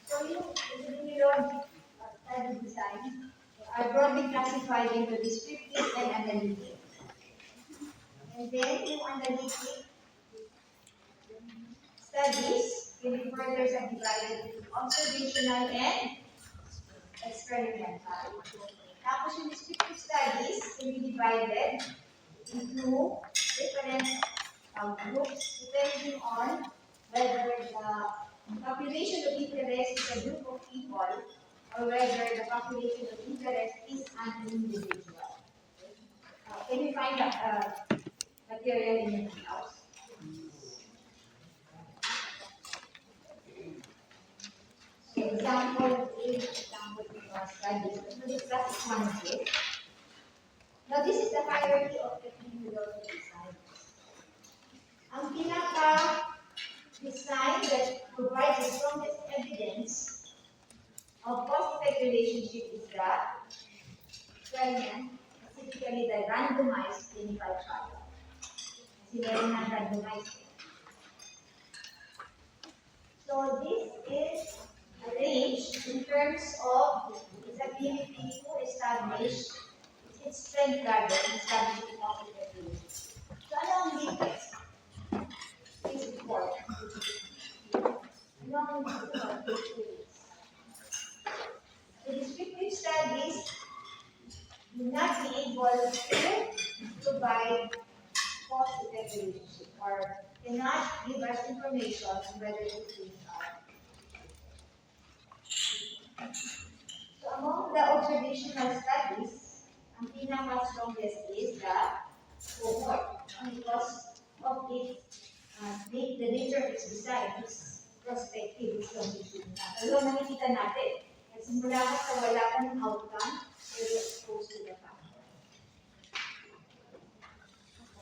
So yung epidemiology study design are broadly classified into descriptive and analytic. And then yung analytic studies can be further subdivided into observational and experimental. Tapos yung descriptive studies can be divided into different groups depending on whether the population of interest is a group of people or whether the population of interest is an individual. Can you find that material in your house? Example studies. That's one case. Now, this is the hierarchy of epidemiological science. Ang pinaka-design that provides the strongest evidence of cause-effect relationship is the experiment, specifically the randomized clinical trial. Kasi meron ng randomized. So, this is arranged in terms of its ability to establish its strength level and establish its cause-effect relationship. So, ano ang difference? Is important. The descriptive studies do not be able to provide cause-effect relationship or cannot give us information on whether the things are. So among the observational studies, ang pinaka-strongest is the cohort because of its the nature of its design, its perspective, its condition. Pero nakikita natin, nagsimula ka sa wala ka ng outcome, you're exposed to the factor.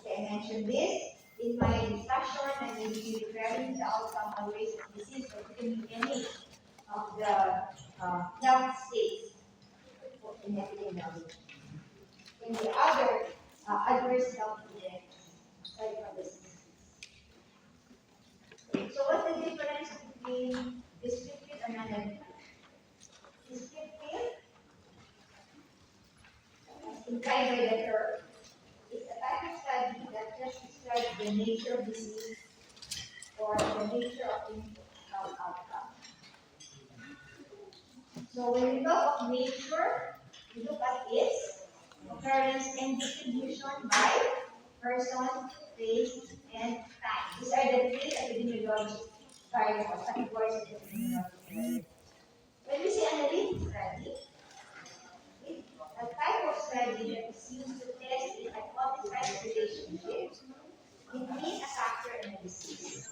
Okay, I mentioned this in my discussion, and I will be referring to the outcome always of disease or any of the health states in epidemiology. And the other adverse health events aside from this. So what's the difference between descriptive and analytic? Descriptive, implied by the term, is a type of study that just describes the nature of disease or the nature of clinical outcome. So when we talk of nature, we look at its occurrence and distribution by person, place, and time. These are the three epidemiological variables, categories of epidemiology. When we say analytic study, it's a type of study that is used to test the hypothesized relationship between a factor and a disease.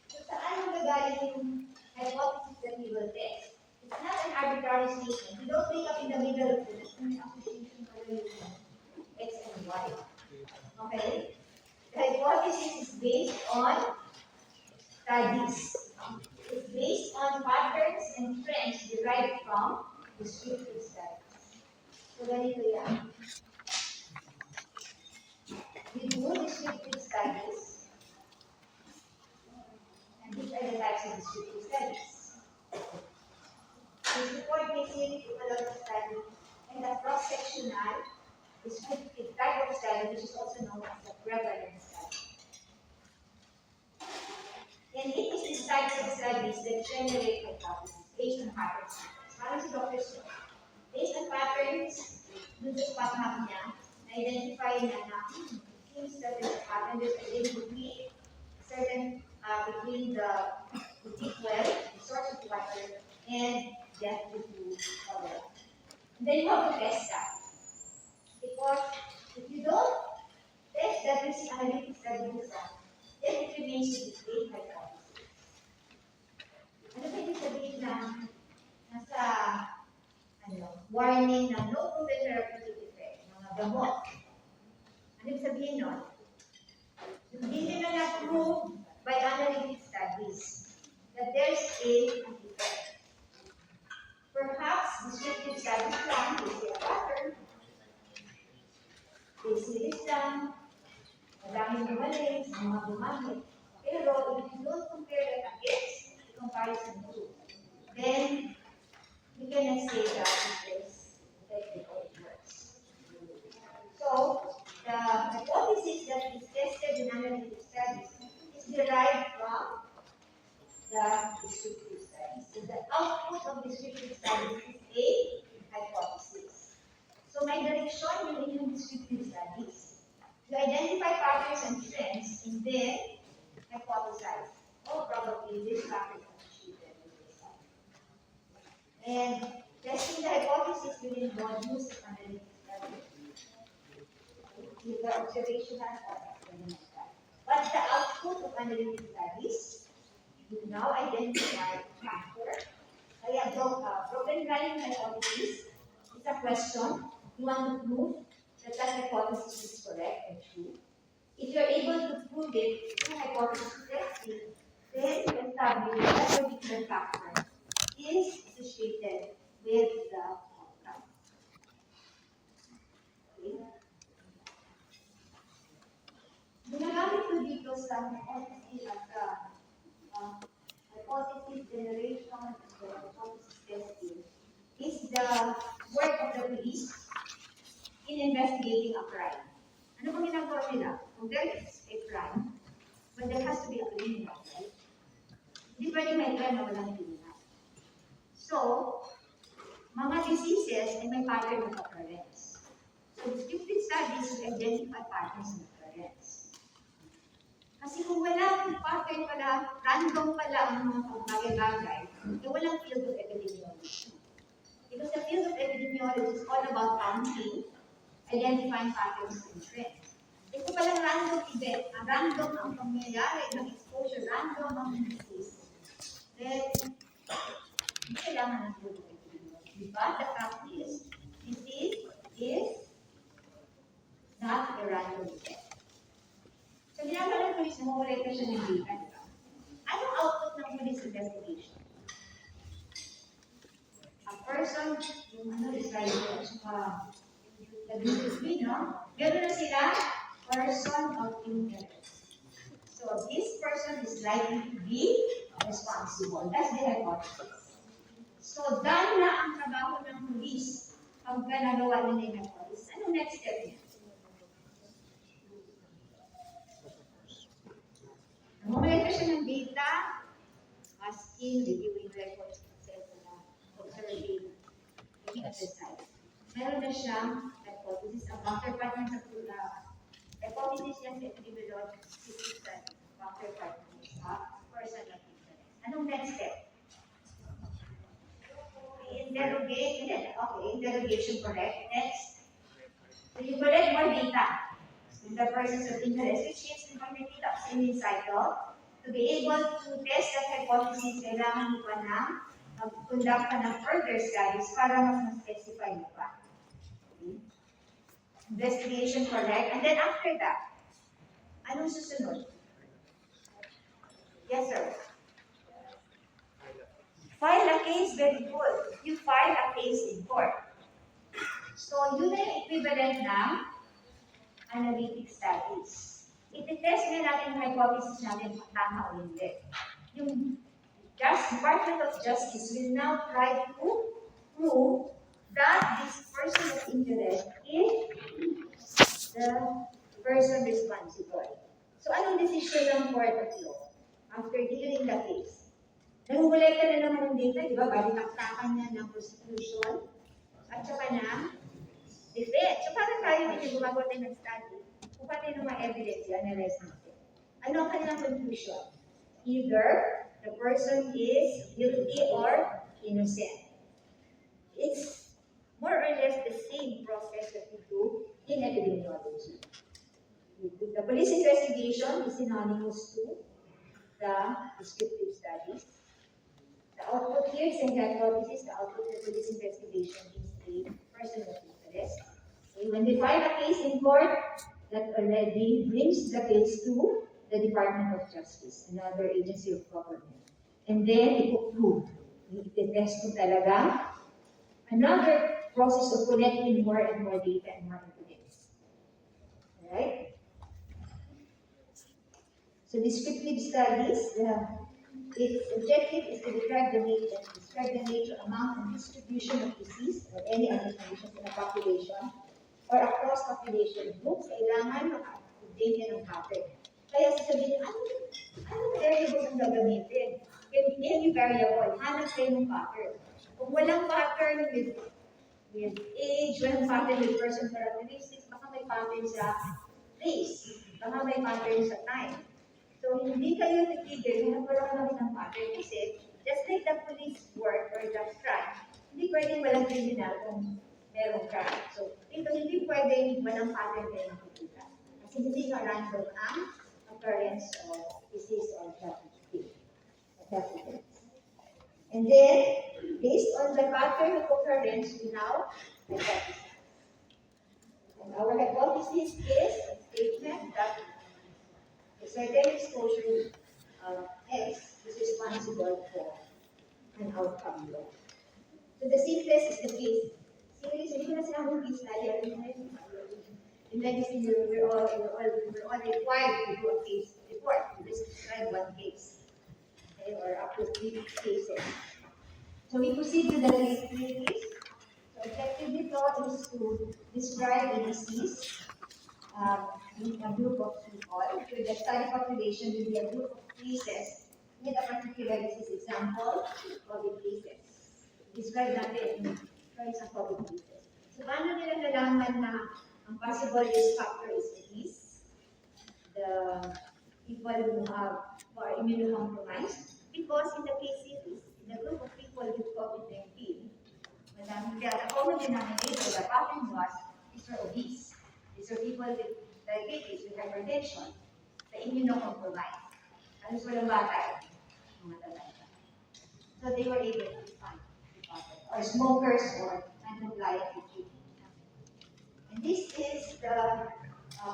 So saan magagaling yung hypothesis that we will test? It's not an arbitrary statement. We don't wake up in the middle of this and association X and Y. Okay? The hypothesis is based on studies. It's based on patterns and trends derived from descriptive studies. So ganito yan. We do descriptive studies. And these are the types of descriptive studies. The support basic epidemiological study and the cross-sectional descriptive type of study, which is also known as the prevalence study. And it is these types of studies that generate hypotheses based on patterns. Parang si Dr. Smith. Based on patterns, dun sa spot map niya, na-identify niya na seems that there's a pattern, there's a link between certain, between the deep well, the source of water, and death due to water. And then you have to test that. Because if you don't test that using analytic study design, then it remains to be great hypothesis. Ano ba yung sabihin na nasa warning na no proven therapeutic effect, mga gamot? Ano yung sabihin nun? Hindi nila na-prove by analytic studies that there's an effect. Perhaps descriptive studies lang, they see a pattern, they see this lang, madaming bumalik, hearings, ng mga gumamit. Pero if you don't compare that against the comparison to, then we cannot say that it is effective or it works. So, the hypothesis that is tested in analytic studies is derived from the descriptive studies. So, the output of descriptive studies is a hypothesis. So, my direction in descriptive studies to identify patterns and trends and then hypothesize. Oh, probably this pattern is associated with this pattern. And testing the hypothesis will involve use of analytic studies. Either observational or experimental. What's the output of analytic studies? You now identify factor. Kaya broken line hypothesis is a question. You want to prove that that hypothesis is correct and true. If you're able to prove it through hypothesis testing, then you establish that a particular factor is associated with the outcome. Okay? Ginagamit ko dito sa hypothesis at hypothesis generation and hypothesis testing is the work of the police in investigating a crime. Ano bang ginagawa nila? Kung there is a crime, but there has to be a criminal, right? Hindi pwede may crime na walang criminal. So, mga diseases ay may pattern of occurrence. So, descriptive studies will identify patterns of occurrence. Kasi kung walang pattern pala, random pala ang mga bagay-bagay, walang field of epidemiology. Because the field of epidemiology is all about counting, identifying patterns and trends. Eh kung palang random event, random ang pangyayari ng exposure, random ang disease, then hindi kailangan ng field of epidemiology. But the fact is, disease is not a random event. So, ginagawa ng police, namumulay ka siya ng data, di ba? Anong output ng police investigation? A person, yung Israel, at saka nag-discipline, no? Gano'n na sila, person of interest. So, this person is likely to be responsible. That's the hypothesis. So, dahil na ang trabaho ng police, pag nagawa nila yung hypothesis, anong next step niya? Namumulay ka siya ng data, asking, reviewing records, etc. Observing, taking exercise. Meron na siyang hypothesis. Ang counterpart niya sa hypothesis niya sa epidemiology study. Counterpart niya sa person of interest. Anong next step? Interrogation, correct. Next. So you collect more data with the persons of interest, which is informative in cycle. To be able to test that hypothesis, kailangan mo pa na mag-conduct ka ng further studies para mas specify mo pa. Okay. Investigation, correct. And then after that, anong susunod? Yes, sir. File a case, very good. You file a case in court. So, yun ay equivalent ng analytic studies. Iti-test na natin yung hypothesis natin kung tama o hindi. Yung Department of Justice will now try to prove that this person of interest is the person responsible. So, anong decision ng court of law after hearing the case? Nangulay ka na naman ng data, di ba? Balitaktakan niya ng prosecution at saka ng defense. So, parang tayo din yung gumagawa tayo ng study. Kung pati ng mga evidence, analyze natin. Ano ang kanilang conclusion? Either the person is guilty or innocent. It's more or less the same process that we do in epidemiology. The police investigation is synonymous to the descriptive studies. The output here is a hypothesis. The output of the police investigation is a person of interest. Okay, when they file a case in court, that already brings the case to the Department of Justice, another agency of government. And then it will prove. I-test ko talaga. Another process of collecting more and more data and more evidence. Alright? So descriptive studies, its objective is to describe the nature, amount, and distribution of disease or any other conditions in a population or across population groups. Kailangan maka-update yan ng pattern. Kaya sasabihin, anong variables ang gagamitin? Any variable, hanap kayo ng pattern. Kung walang pattern with age, walang pattern with person characteristics, baka may pattern sa place, baka may pattern sa time. So, hindi kayo titigil, nagkaroon kami ng pattern kasi just like the police work or the crime, hindi pwedeng walang criminal kung merong crime. So, dito hindi pwedeng walang pattern kayo nakikita. Kasi hindi na random ang occurrence of disease or death. And then, based on the pattern of occurrence, we now hypothesize. And our hypothesis is a statement that a certain exposure X is responsible for an outcome law. So the simplest is the case. Series, hindi ko na sinabing case study. In medicine, we're all required to do a case report. To just describe one case. Okay, or up to 3 cases. So we proceed to the case theories. So objective nito is to describe a disease in a group of people. So the study population will be a group of cases with a particular disease. Example, COVID cases. Describe natin sa COVID cases. So paano nila nalaman na ang possible risk factor is obese, the people who are immunocompromised? Because in the case series, in the group of people with COVID-19, the common denominator, the pattern was, these are obese. These are people with diabetes, with hypertension, the immunocompromised. Ano walang bata? Mga talaga. So they were able to find the pattern. Or smokers or non-compliant with treatment. And this is the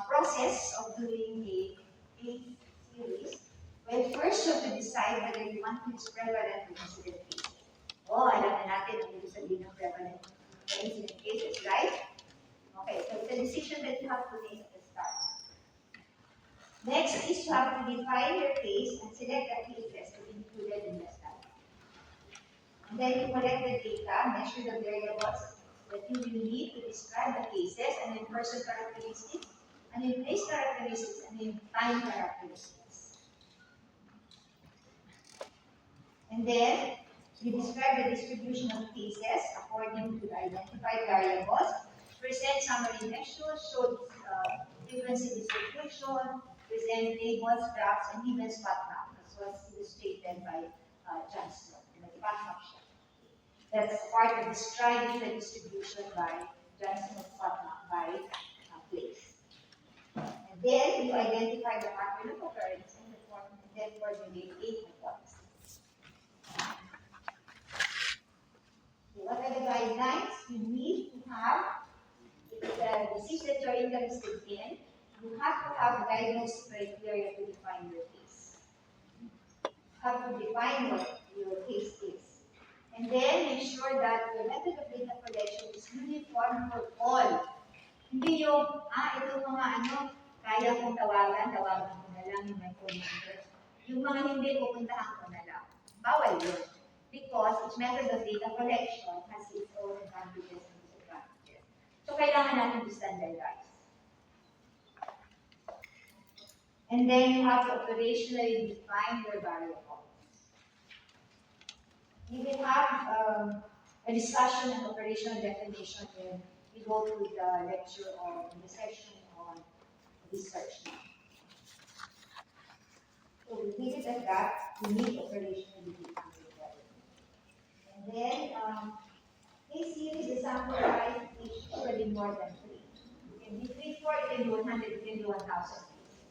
process of doing a case series. Well, first you have to decide whether you want to use prevalent or incident cases. Oh, alam na natin ang ibig sabihin ng prevalent or incident cases, right? Okay, so it's a decision that you have to make at the start. Next is you have to define your case and select the cases to be included in the study. And then you collect the data, measure the variables that you will need to describe the cases, and then person characteristics, and then place characteristics, and then time characteristics. And then you describe the distribution of cases according to the identified variables, present summary measures, show difference in distribution, present tables, graphs, and even spot map, as was illustrated by Johnston in the spot map sheet. That's part of describing the distribution by Johnston spot map by place. And then you identify the pattern of occurrence and then formulate a hypothesis. What are the guidelines? You need to have, if the disease that you're interested in, you have to have a diagnostic criteria to define your case. You have to define what your case is. And then make sure that your method of data collection is uniform for all. Hindi yung, ito mga kaya kong tawagan ko na lang yung my phone number. Yung mga hindi, pupuntahan ko na lang. Bawal yun. Because each method of data collection has its own advantages and disadvantages. So, kailangan natin to standardize. And then you have to operationally define your variables. You will have a discussion on operational definition when we go to the lecture or the session on research. So, we leave it at that. We need operationally define. And then, case series, the sample size is usually more than 3. You can be 3, 4, you can do 100, you can do 1,000 cases.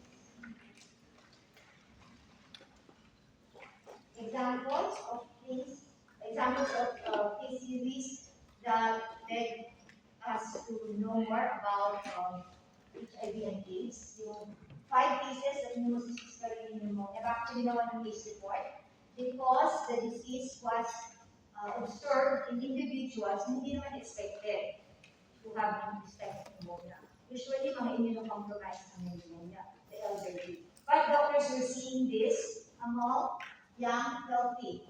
Examples of case series that led us to know more about HIV and AIDS. Yung 5 cases of pneumocystis pneumonia, actually naman ng case report because the disease was observed in individuals hindi naman expected to have this type of pneumonia. Usually, mga immunocompromised ang pneumonia, the elderly. But lot of doctors were seeing this among young, healthy,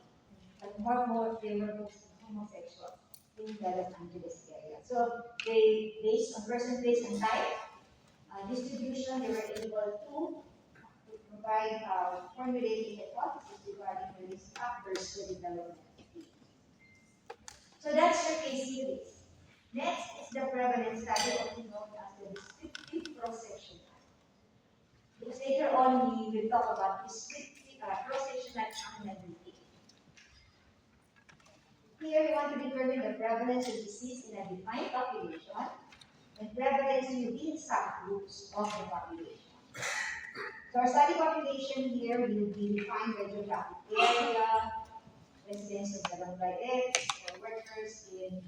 but more they were homosexual in the Los Angeles area. So they, based on percentage and type, distribution, they were able to provide formulating hypothesis regarding the risk factors for development. So that's your case series. Next is the prevalence study, also known as the descriptive cross-section. Because later on we will talk about descriptive cross-sectional analysis. Here we want to determine the prevalence of disease in a defined population and prevalence within subgroups of the population. So our study population here will be defined by geographic area, residents of Barangay X, or workers in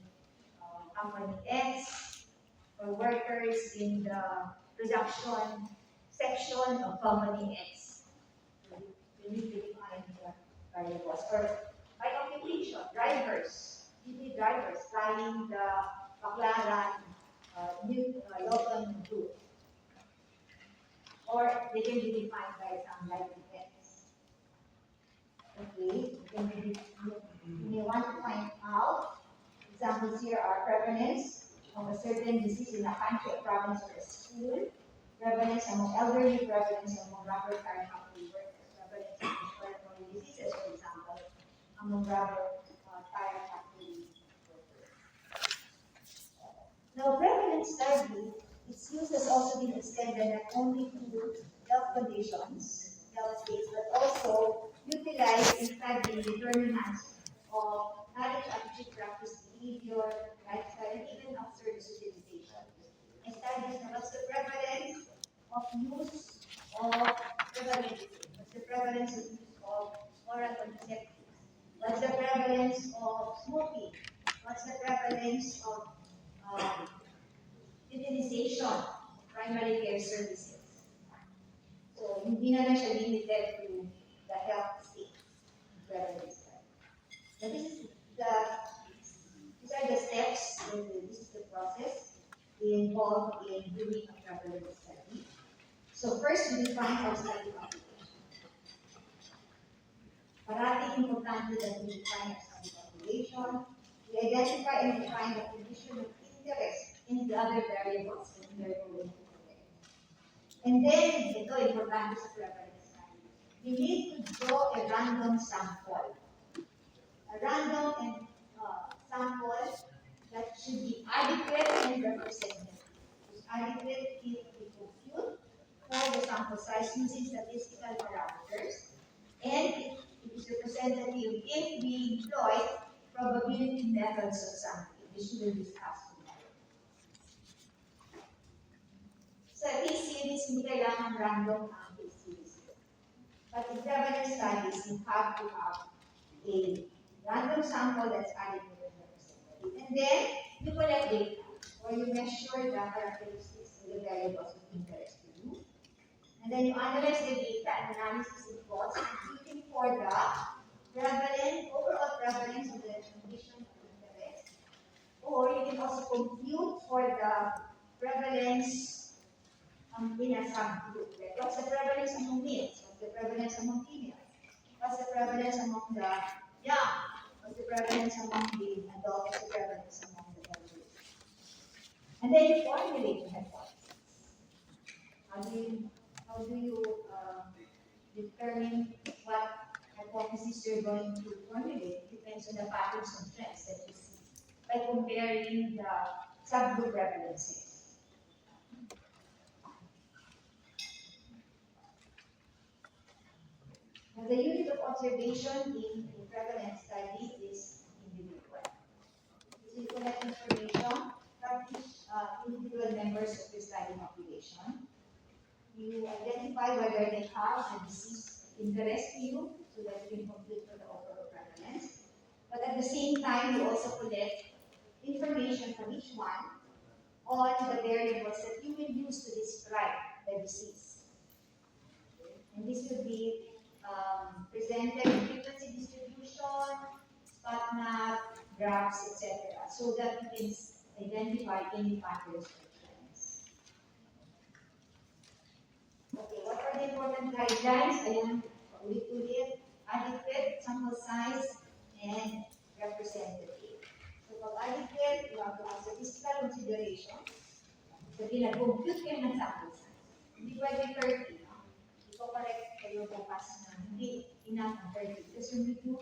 company X, or workers in the production section of company X. We need to define the variables. Or by occupation, drivers, EV drivers flying the Baclaran Logan group. Or they can be defined by some like events. Okay, you may want to find out. Examples here are prevalence of a certain disease in a country, a province, or a school. Prevalence among elderly, prevalence among rubber tire factory workers, prevalence of respiratory diseases, for example, among rubber tire factory workers. Now, prevalence study, its use has also been extended not only to health conditions, health states, but also utilized in studying determinants of knowledge, attitude, practice, behavior, lifestyle, and even of service utilization. And studies on what's the prevalence of use of preventative, what's the prevalence of use of oral contraceptives, what's the prevalence of smoking, what's the prevalence of utilization of primary care services. So, hindi na lang siya limited to the health state prevalence. Now, these are the steps, this is the process involved in doing a prevalence study. So first, we define our study population. Parating importante that we define our study population. We identify and define the condition of interest in the other variables that we are going to look. And then, ito importante sa prevalence study. We need to draw a random sample. A random and sample that should be adequate and representative. It's adequate if we compute for the sample size using statistical parameters, and it is representative if we employ probability methods of sampling. This we will discuss tomorrow. Sa case series, hindi kailangan random ang case series. But in prevalence studies, you have to have a random sample that's adequate and representative. And then, you collect data, or you measure the characteristics of the variables of interest to you. And then you analyze the data and analysis involves computing for the overall prevalence of the condition of interest. Or you can also compute for the prevalence in a subgroup. Like what's the prevalence among males? What's the prevalence among females? What's the prevalence among the young? What's the prevalence among the adults? What's the prevalence among the elderly? And then you formulate the hypothesis. How do you determine what hypothesis you're going to formulate? It depends on the patterns and trends that you see by comparing the subgroup prevalences. And the unit of observation in prevalence study is individual. You collect information from each individual members of the study population. You identify whether they have a disease of interest to you, so that you can compute for the overall prevalence. But at the same time, you also collect information from each one on the variables that you will use to describe the disease. And this will be presented in frequency distribution, spot map, graphs, etc., so that you can identify any patterns or trends. Okay, what are the important guidelines? Ayan, ulit-ulit, adequate, sample size, and representative. So pag adequate, you have to have statistical consideration. Sabi na, compute kayo ng sample size. Hindi pwede 30, no? Iko-correct kayo bukas na hindi enough ng 30. Because when we do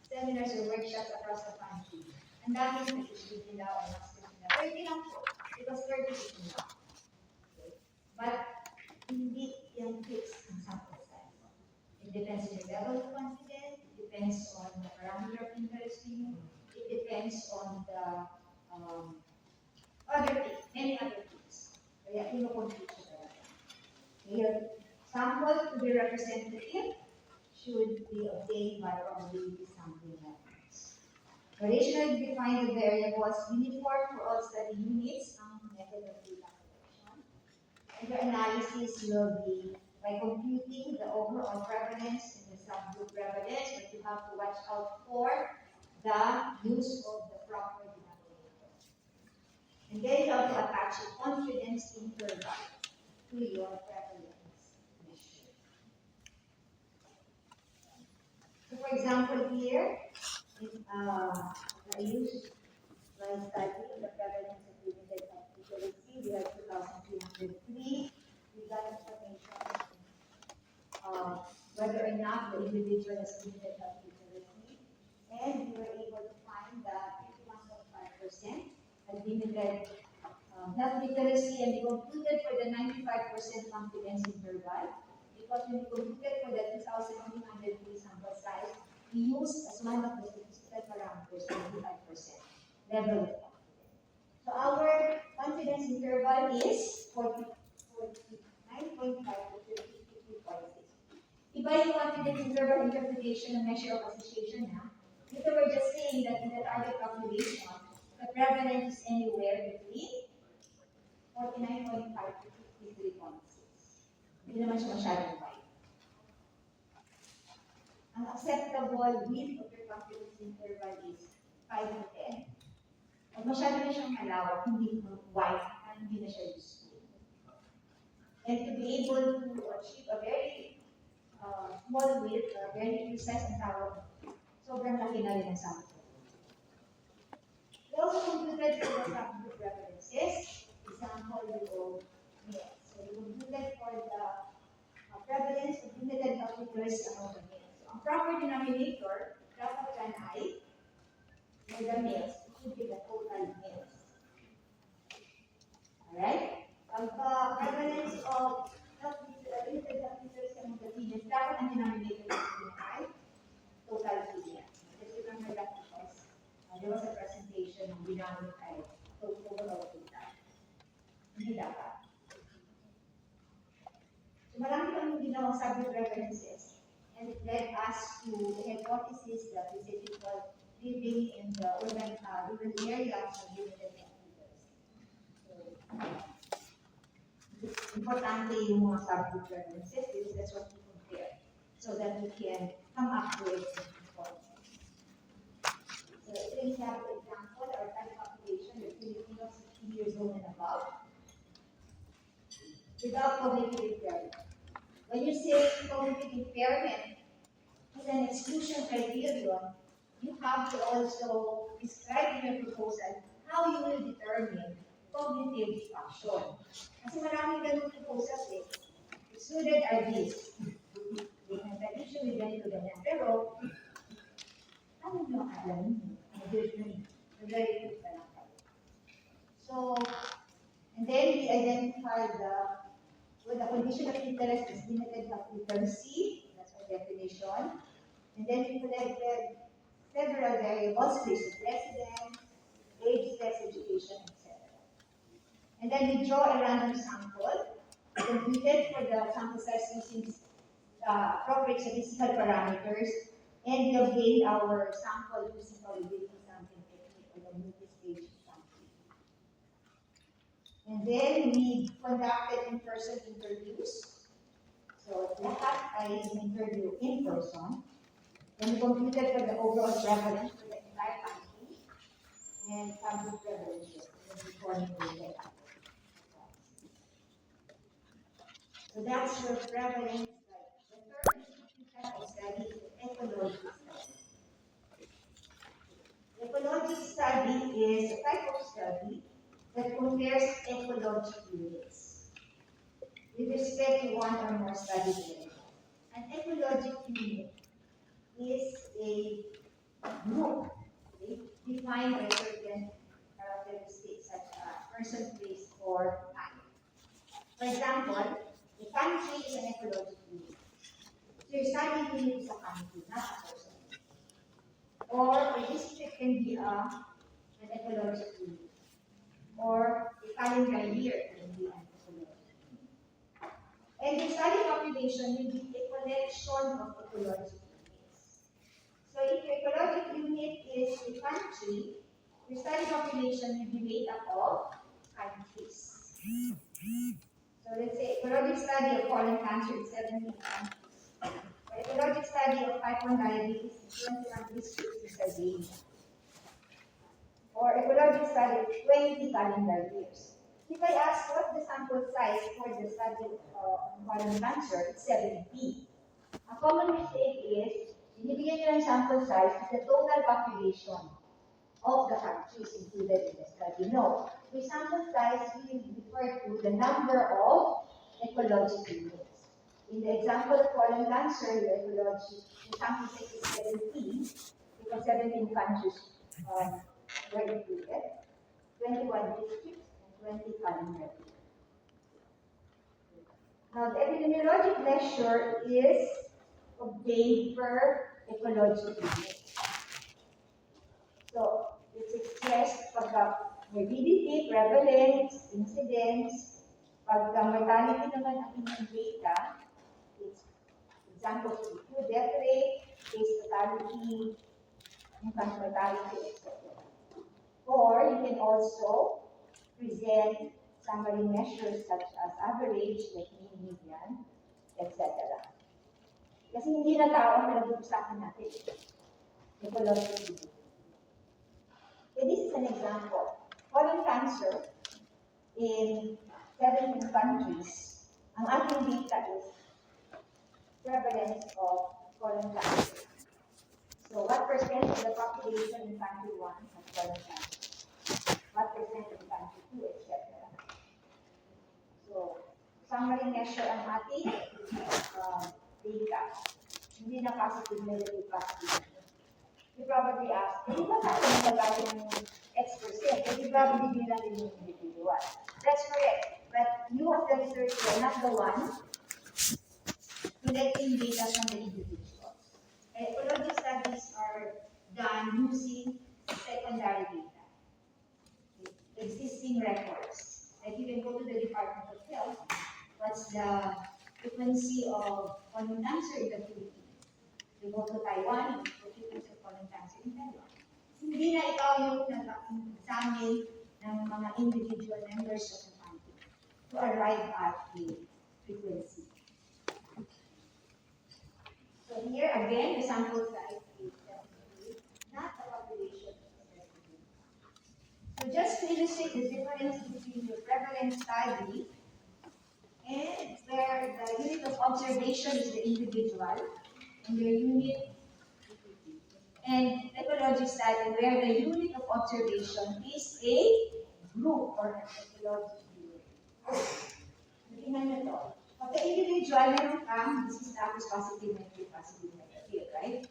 seminars or workshops across the country, ang dami ng PhD nila o masters nila. 30 lang po. Because 30 is enough. Okay. But hindi yan fixed ang sample size. It depends on your level of confidence, it depends on the parameter of interest in you, it depends on the other things, many other things. Kaya ino-compute siya talaga. Kaya sample to be representative should be obtained by probability sampling methods. Rationally define the variables uniform for all study units ang method of data collection. And the analysis will be by computing the overall prevalence and the subgroup prevalence, but you have to watch out for the use of the proper denominator. And then you have to attach a confidence interval to your prevalence measure. So for example here, I use my study, the prevalence of limited literacy. We have 2,303. We got information whether or not the individual has limited literacy. And we were able to find that 51.5% had limited health literacy, and we computed for the 95% confidence interval. Because when we computed for the 2,303 sample size, we used as one of the statistical parameters 95% level of confidence. So our confidence interval is 49.5 to 52.6. Iba yung confidence interval interpretation and measure of association na. Dito we're just saying that in the target population, the prevalence is anywhere between 49.5 to 53.6. Hindi naman siya masyadong wide. Ang acceptable width of your confidence interval is 5 to 10. Pag masyado na siyang malawak, hindi wide, hindi na siya useful. And to be able to achieve a very small width, very precise and tawag, sobrang laki na rin ang sample. We also computed for the subgroup prevalences, example of males. So we computed for the prevalence of limited literacy among the males. So ang proper denominator, dapat yan ay for the males, it should be the total males. Alright? Ang prevalence of limited literacy among the females, dapat ang denominator ay total females. Just remember that because there was a presentation ng ginamit ay overall total. Hindi dapat. So marami kami ginawang subgroup references, and it led us to the hypothesis that we say people living in the urban areas of limited literacy. So, importante yung mga subgroup references because that's what we compare, so that we can come up with information. So, ito yung example, our target population, the Filipinos 60 years old and above, without cognitive impairment. When you say cognitive impairment is an exclusion criterion, you have to also describe in your proposal how you will determine cognitive function. Kasi maraming ganun proposals eh. Excluded are these. They have an issue with ganito ganyan. Pero, ano nyo alam nyo? Very good pa lang kayo. So, and then we identified the condition of interest is limited literacy, that's our definition. And then we collected several variables, place of residence, age, sex, education, etc. And then we draw a random sample, computed for the sample size using appropriate statistical parameters, and we obtained our sample using probability sampling technique or the multi-stage sampling. And then we conducted in-person interviews. So lahat ay interview in person. Then we computed for the overall prevalence for the entire country and sample prevalence before we did. So that's your prevalence study. The third type of study is ecologic study. Ecologic study is a type of study that compares ecologic units with respect to one or more study areas. An ecologic unit is a group, okay, defined by certain characteristics such as person, place, or time. For example, a country is an ecological unit. So your study unit is a country, not a person. Or a district can be an ecological unit. Or a calendar year can be an ecological unit. And the study population will be a collection of ecological units. So if your ecological unit is a country, your study population will be made up of countries. So let's say ecologic study of colon cancer is 17 countries. Or ecologic study of type 1 diabetes is 21 districts in Sardinia. Or ecologic study of 20 calendar years. If I ask what the sample size for the study of colon cancer, it's 70. A common mistake is, binibigyan nyo ng sample size is the total population of the countries included in the study. No, the sample size will refer to the number of ecological units. In the example of colon cancer, the sample size is 17, because 17 countries were included, 21 districts, and 20 calendar years. Now, the epidemiologic measure is obtained per ecological unit. So, it's expressed pagka morbidity, prevalence, incidence, pagka mortality naman ang inyong data, it's example of death rate, case fatality, infant mortality, etc. Or you can also present summary measures such as average, like mean, median, etc. Kasi hindi na tao ang pinag-uusapan natin. Ecological unit. Okay, this is an example. Colon cancer in 17 countries. Ang ating data is prevalence of colon cancer. So, what percent of the population in country 1 has colon cancer? What percent in country 2, etc. So, summary measure ang ating data. Hindi na positive, negative, positive. You probably ask, hindi ba tayo nagagawa ng X%? Kasi probably din lang din yung individual. That's correct. But you as the researcher are not the one collecting data from the individuals. Ecological studies are done using secondary data, existing records. Like you can go to the Department of Health, what's the frequency of colon cancer in the Philippines? You go to Taiwan, the frequency of colon cancer in Taiwan. Hindi na ikaw yung nag-examine ng mga individual members of the country to arrive at the frequency. So here again, the sample size is not the population. So just to illustrate the difference between your prevalence study and where the unit of observation is the individual, and your unit and ecological study where the unit of observation is a group or an ecological unit. Tingnan nyo to. Pagka individual, meron kang disease status positive, negative, right?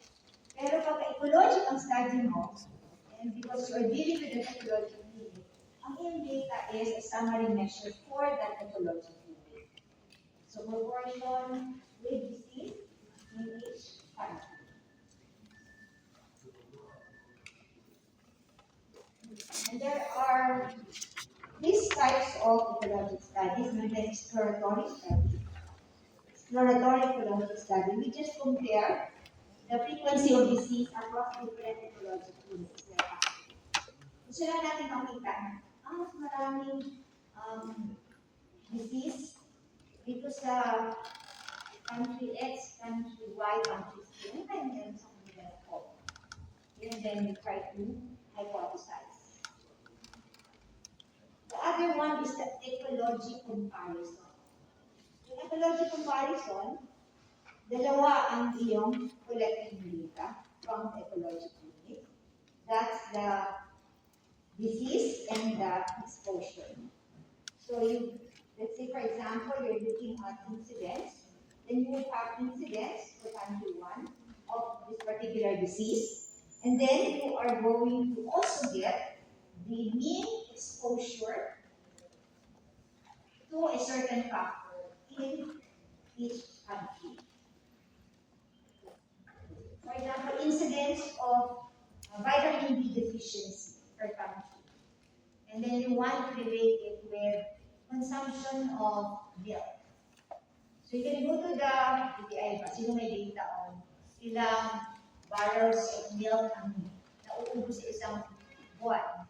Pero pagka ecological ang study mo, and because you are dealing with an ecological unit, ang iyong data is a summary measure for that ecological unit. So proportion with disease in each country. And there are these types of ecological studies, known as exploratory study. Exploratory ecological study, we just compare the frequency of disease across different ecological units. Gusto lang natin makita na mas maraming disease dito sa country X, country Y, country Z. Ano tayo meron sa kanila po? And then we try to hypothesize. The other one is the ecology comparison. The ecology comparison, dalawa ang iyong collected data from the ecology unit. That's the disease and the exposure. So let's say for example, you're looking at incidence, then you would have incidence for country 1 of this particular disease, and then you are going to also get the mean exposure to a certain factor in each country. For example, incidence of vitamin D deficiency per country. And then you want to relate it with consumption of milk. So you can go to the DTI, sino may data on ilang barrels of milk ang nauubos sa isang buwan.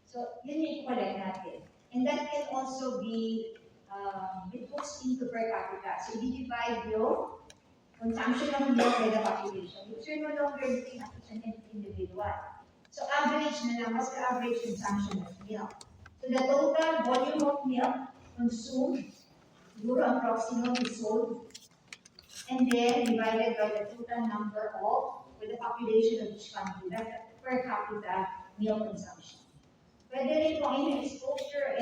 So yun yung i-collect natin. And that can also be put into per capita. So you divide your consumption of milk by the population. If you're no longer looking at each and every individual. So average na lang, what's the average consumption of milk? So the total volume of milk consumed, siguro approximately sold, and then divided by the total number of, with the population of each country, that's the per capita milk consumption. Pwede rin kung inyong exposure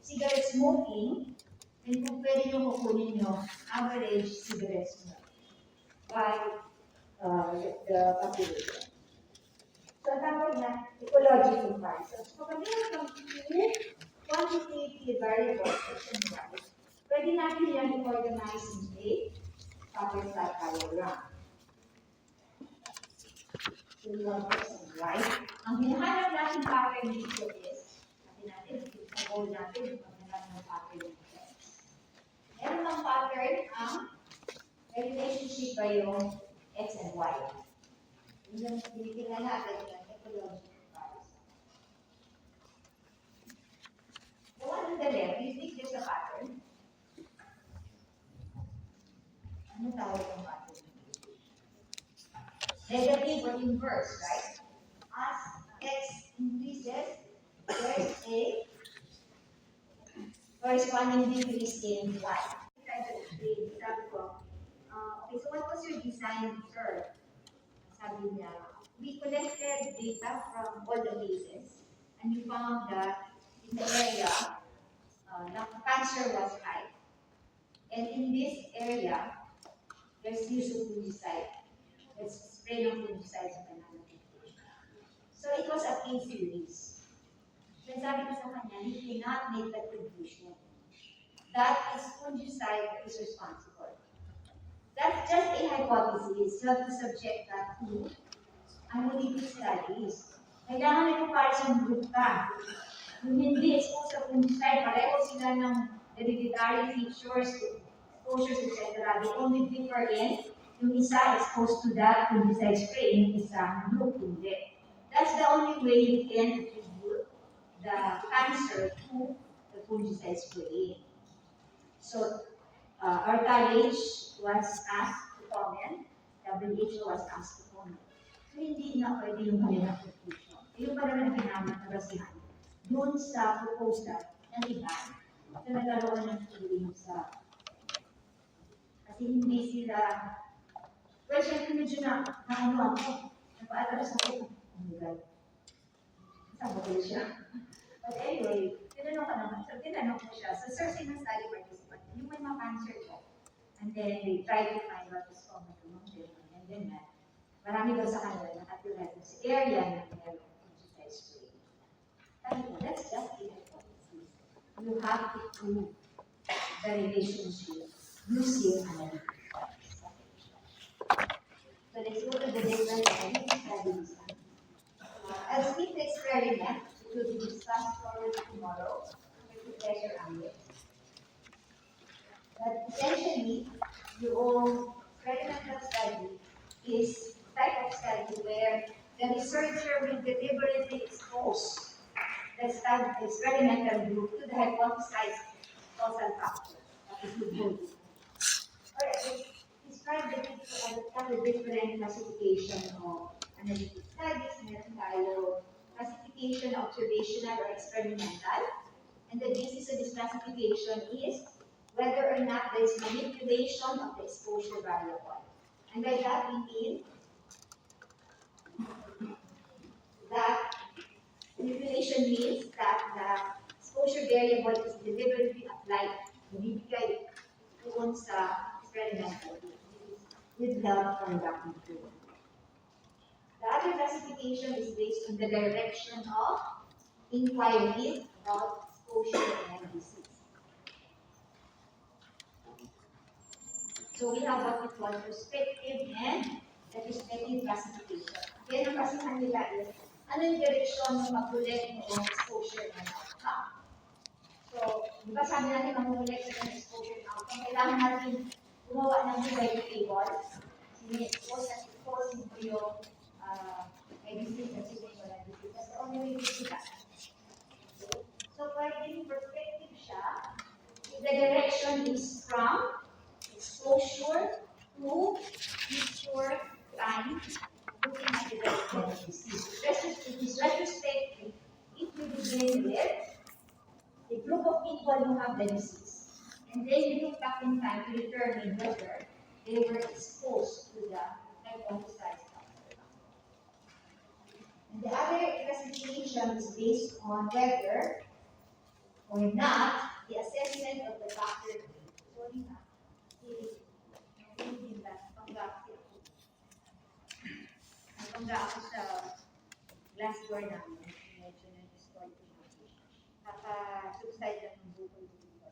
cigarette smoking, then kung pwede nyo kukunin nyo average cigarette smoke by the population. So, tawag na ecology comparison. So, kapag meron kang two quantitative variables, pwede natin yan i-organize in a pattern diagram. So, right? Ang hinahanap natin pattern dito is, natin i-goal natin, maghanap ng pattern dito. Meron ng pattern ang relationship ba yung X and Y. Yung tinitingnan natin yung ecology comparison. The one on the left, you think there's a pattern? Ano tawag yung pattern? Negative or inverse, right? As X increases, there's a corresponding decrease in Y. Sabi ko, okay, so what was your design curve? Sabi niya, we collected data from all the cases, and we found that in the area, the cancer was high. And in this area, there's use of fungicide. There's spray of fungicides sa banana. So it was a case series. Then sabi ko sa kanya, you cannot make that conclusion. That is fungicide that is responsible. That's just a hypothesis. You have to subject that to analytic studies. Kailangan may comparison group ka. Yung hindi exposed sa fungicide, pareho sila ng hereditary features, exposures, etc. They only differ in yung isa exposed to that fungicide spray, yung isa group hindi. That's the only way you can attribute the cancer to the fungicide spray. So, our college was asked to comment, WHO was asked to comment. So, hindi na pwede yung kanilang conclusion. Yung pa naman ginamit na basihan doon sa proposal ng iba na nagkaroon ng feeling sa kasi hindi sila well, syempre medyo na ano ako, napa-atras ako. Saan ba kayo siya? But anyway, tinanong ko naman. So, tinanong ko siya. So, sir, sinong study participant? Yung may mga cancer ko. And then, they try to find what is common among them. And then, marami daw sa kanila nakatira sa area na meron fungicide spray. Sabi ko, that's just a hypothesis. You have to prove the relationship using analytics. So, let's go to the different studies. As with the experiment, it will be discussed further tomorrow with Professor Amir. But essentially, your experimental study is a type of study where the researcher will deliberately expose the experimental group to the hypothesized causal factor. That is the goal. Alright, describe the different classification of analytic studies. Meron tayo classification, observational or experimental. And the basis of this classification is whether or not there is manipulation of the exposure variable. And by that we mean that manipulation means that the exposure variable is deliberately applied, binibigay doon sa experimental with love conduct improvement. The other classification is based on the direction of inquiry about exposure and disease. So we have what we call prospective and retrospective classification. Kaya ang kasihan nila is, ano yung direksyon ng mag-collect ng exposure and outcome. So, di ba sabi natin mag-collect ng exposure and outcome, kailangan natin gumawa ng design table. Sinipos at iposin ko yung disease at siguro na disease. That's the only way to do that. So, pwedeng perspective siya. If the direction is from exposure to future time, looking at the direction of disease. It is retrospective if you begin with a group of people who have the disease. And then you look back in time to determine whether they were exposed to the hypothesized factor. And the other classification is based on whether or not the assessment of the factor. Sorry na. Pangga ako sa glass door namin. Medyo na-destroy ko na. Naka-subside lang ng bukol dito.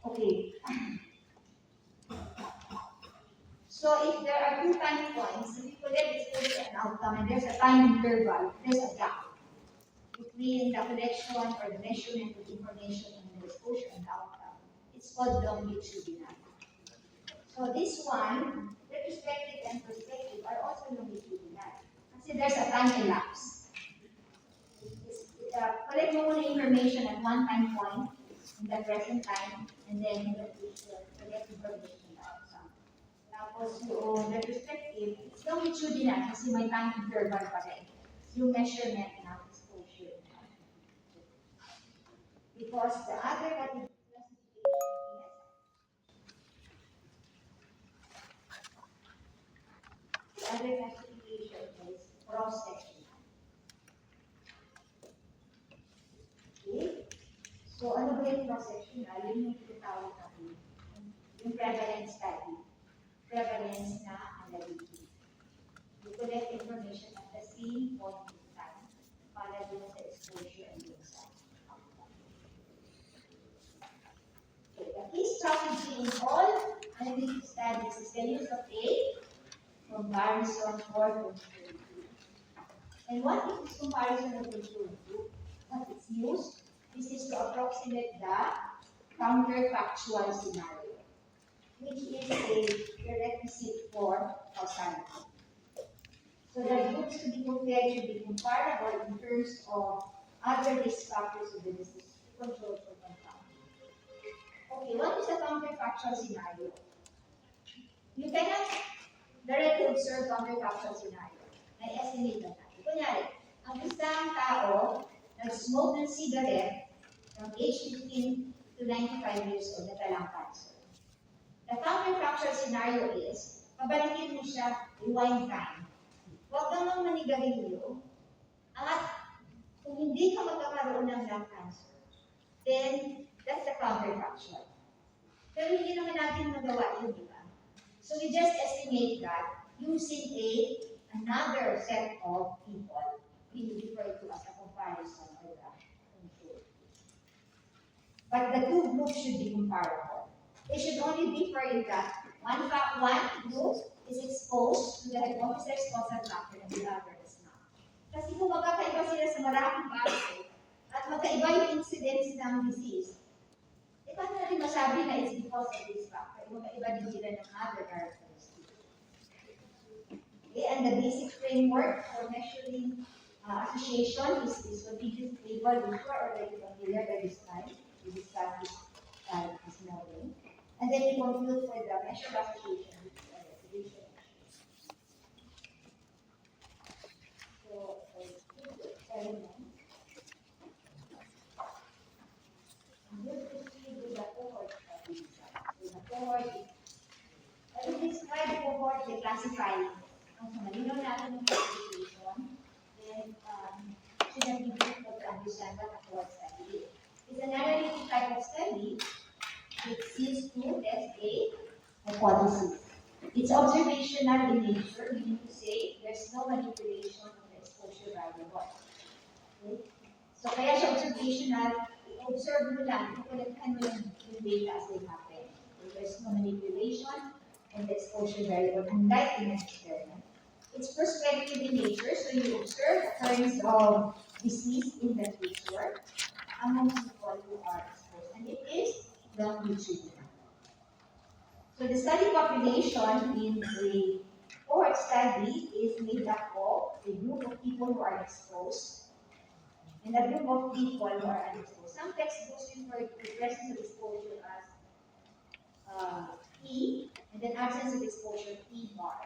Okay. So if there are two time points, if we collect exposure and outcome, and there's a time interval, there's a gap between the collection or the measurement of information and the exposure and the outcome. It's called longitudinal. So this one, retrospective and prospective, are also longitudinal. Kasi there's a time elapse. Collect mo muna information at one time point in the present time, and then collect information at some. Tapos yung retrospective, it's longitudinal kasi may time interval pa rin. Yung measurement ng exposure. Because the other classification is cross-sectional. Okay? So, ano ba yung cross-sectional? Yun yung tinatawag natin. Yung prevalence study. Prevalence na analysis. You collect information at the same point in time para dun sa exposure and dun sa outcome. Okay, the key strategy in all analytic studies is the use of a comparison or control group. And what is this comparison or control group? What is used? This is to approximate the counterfactual scenario, which is a prerequisite for causality. So the groups to be compared should be comparable in terms of other risk factors of the disease to control for compound. Okay, what is a counterfactual scenario? You cannot directly observe counterfactual scenario. Na-estimate na natin. Kunyari, ang isang tao nag-smoke ng cigarette from age 15 to 95 years old na talang cancer. The counterfactual scenario is, pabalikin mo siya, rewind time. Huwag kang mang manigarilyo, at kung hindi ka magkakaroon ng lung cancer, then that's the counterfactual. Pero hindi naman natin magawa yun, di ba? So we just estimate that using another set of people, we refer to as a comparison or the control. But the two groups should be comparable. They should only differ in that one group is exposed to the hypothesized causal factor and the other is not. Kasi kung magkakaiba sila sa maraming base at magkaiba yung incidence ng disease, paano natin masabi na it's because of this factor? Magkaiba din sila ng other characteristics. Okay, and the basic framework for measuring association is what we just labeled before already familiar by this time. We discussed this morning. And then we conclude for the measure of association with the reservation. So, Kung sa malinaw natin yung classification, then should not be difficult to understand what a cohort study is. It's an analytic type of study which seeks to test a hypothesis. It's observational in nature, meaning to say there's no manipulation of the exposure variable. Okay? So kaya siya observational, observe mo lang, kukulathan mo yung data as they happen. There's no manipulation of the exposure variable, unlike in an experiment. It's prospective in nature, so you observe occurrence of disease in the future among people who are exposed, and it is longitudinal. So the study population in a cohort study is made up of a group of people who are exposed and a group of people who are unexposed. Some textbooks refer to the presence of exposure as P, and then absence of exposure P bar.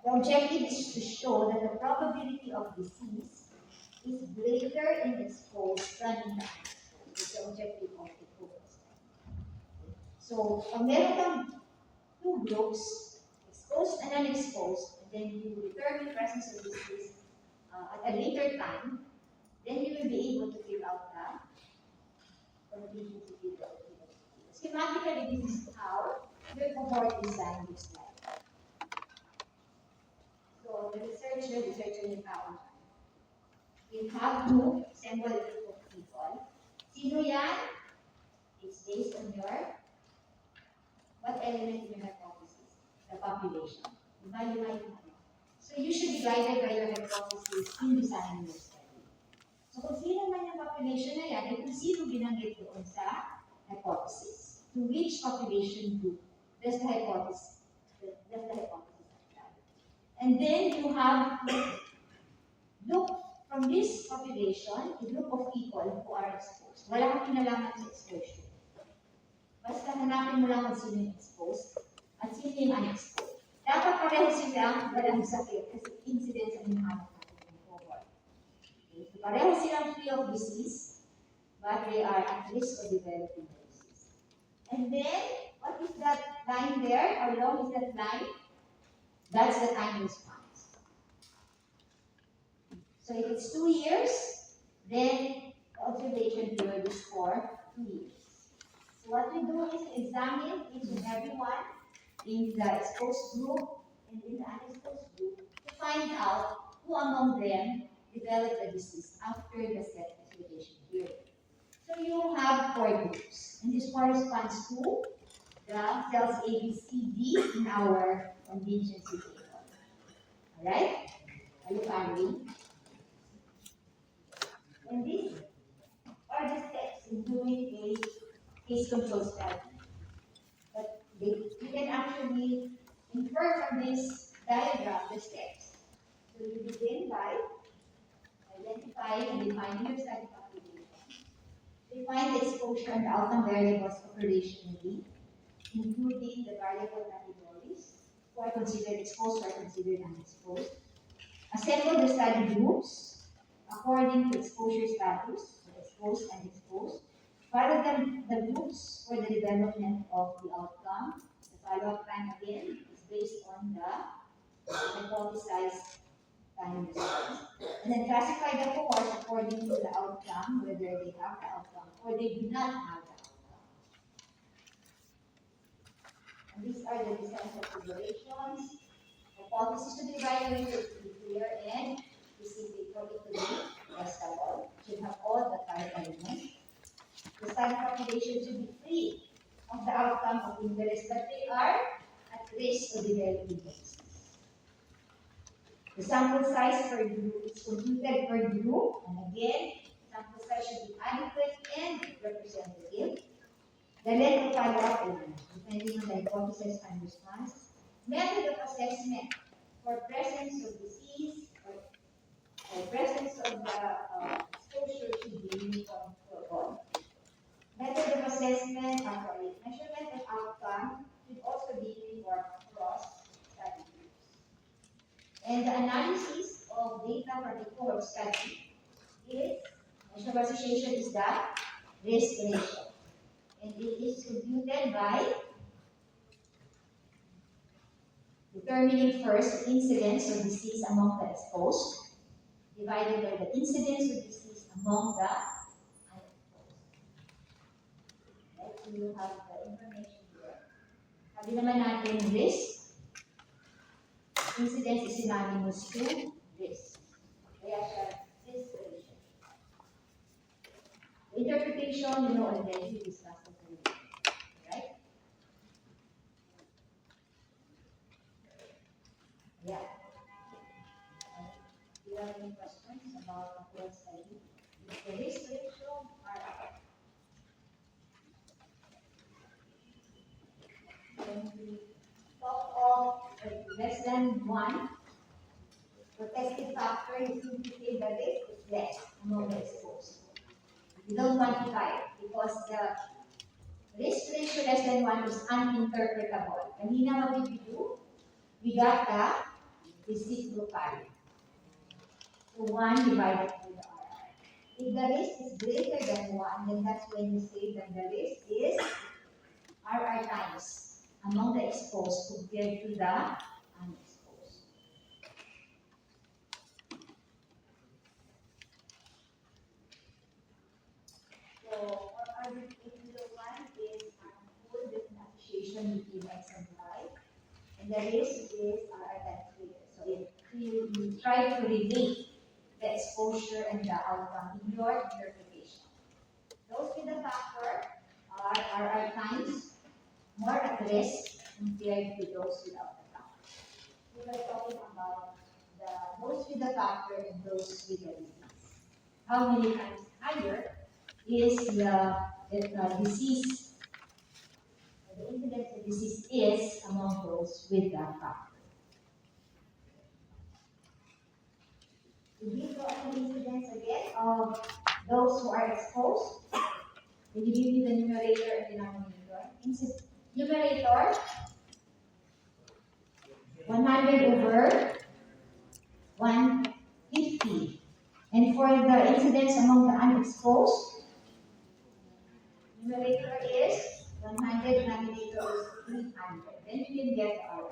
The objective is to show that the probability of disease is greater in exposed than in unexposed. It's the objective of the cohort study. So, meron kang two groups, exposed and unexposed, and then you determine presence of disease at a later time, then you will be able to fill out the probability table. Schematically, this is how your cohort design looks like. So the researcher will found. You have to assemble a group of people. Sino yan? It's based on your, what element in your hypothesis? The population. So you should be guided by your hypothesis in designing your study. So kung sino man yung population na yan, ay kung sino binanggit doon sa hypothesis. To which population group does the hypothesis apply? And then you have to look from this population, a group of people who are exposed. Wala kang kinalaman sa exposure. Basta hanapin mo lang kung sino yung exposed at sino yung unexposed. Dapat pareho silang walang sakit kasi incidence ang hinahanap natin ng cohort. Okay. So pareho silang free of disease, but they are at risk of developing the disease. And then, what is that line there? How long is that line? That's the time response. So if it's 2 years, then the observation period is for 2 years. So what we do is examine each and every one in the exposed group and in the unexposed group to find out who among them developed the disease after the set observation period. So you have 4 groups, and this corresponds to the cells A, B, C, D in our contingency table. Alright? Are you following? And these are the steps in doing a case control study. But you can actually infer from this diagram the steps. So you begin by identifying and defining your study population. Define the exposure and the outcome variables operationally, including the variable categories, who are considered exposed or considered unexposed. Assemble the study groups according to exposure status, so exposed and exposed. Follow the groups for the development of the outcome. The follow-up time again is based on the hypothesized time response. And then classify the cohorts according to the outcome, whether they have the outcome or they do not have the outcome. And these are the design considerations. Hypothesis to be evaluated to be clear and specific for it to be testable. Should have all the 5 elements. The study population should be free of the outcome of interest, but they are at risk of developing disease. The sample size per group is computed per group, and again, sample size should be adequate and representative. The length of follow-up element, depending on the hypothesis and response. Method of assessment for presence of disease or presence of the exposure should be uniform for all. Method of assessment, measurement of outcome should also be uniform across study groups. And the analysis of data from the cohort study is, measure of association is the risk ratio. And it is computed by determining first the incidence of disease among the exposed, divided by the incidence of disease among the unexposed. Right? So you have the information here. Sabi naman natin risk, incidence is synonymous to risk. Kaya siya risk ratio. Interpretation, you know, already we discussed it already. Right? Yeah. Do you have any questions about the field study? Is the risk ratio are when we talk of less than 1, protective factor is simply say the risk is less among the exposed. We don't quantify it because the risk ratio less than 1 is uninterpretable. Kanina what did we do? We got the disease profile. So 1 divided by the RR. If the risk is greater than 1, then that's when you say that the risk is RR times among the exposed compared to the unexposed. So for RR1 is a full different association between X and Y, and the risk is RR times greater. So if you try to relate the exposure and the outcome in your interpretation. Those with the factor are RR times more at risk compared to those without the factor. We were talking about those with the factor and those with the disease. How many times higher is the disease, the incidence of disease is among those with the factor. We give you an incidence again of those who are exposed. Will you give me the numerator and denominator? Numerator 100 over 150. And for the incidence among the unexposed, numerator is 100, denominator is 300. Then you can get our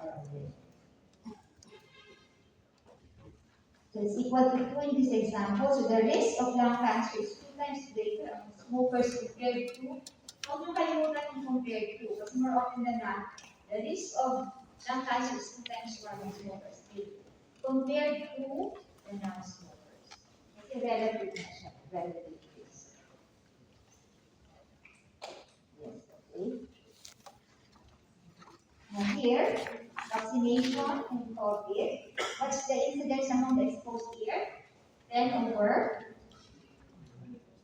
So it's equal to 2 in this example. So the risk of lung cancer is 2 times greater among smokers compared to, huwag nyo kalimutan yung compared to, because more often than not, the risk of lung cancer is 2 times more among smokers compared to the non-smokers. Kasi relative na siya, relative risk. Yes, okay. Now here, vaccination and COVID. What's the incidence among the exposed here? 10 over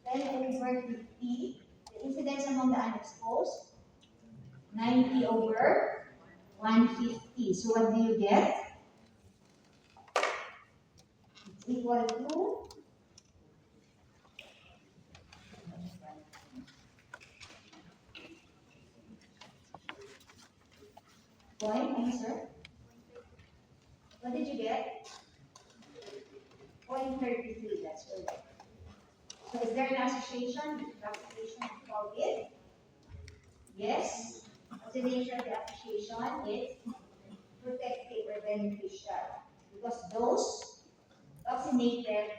50. The incidence among the unexposed? 90 over 150. So what do you get? It's equal to point answer. What did you get? 0.33, that's correct. So is there an association with vaccination and COVID? Yes. What's the nature of the association? It's protective or beneficial. Because those vaccinated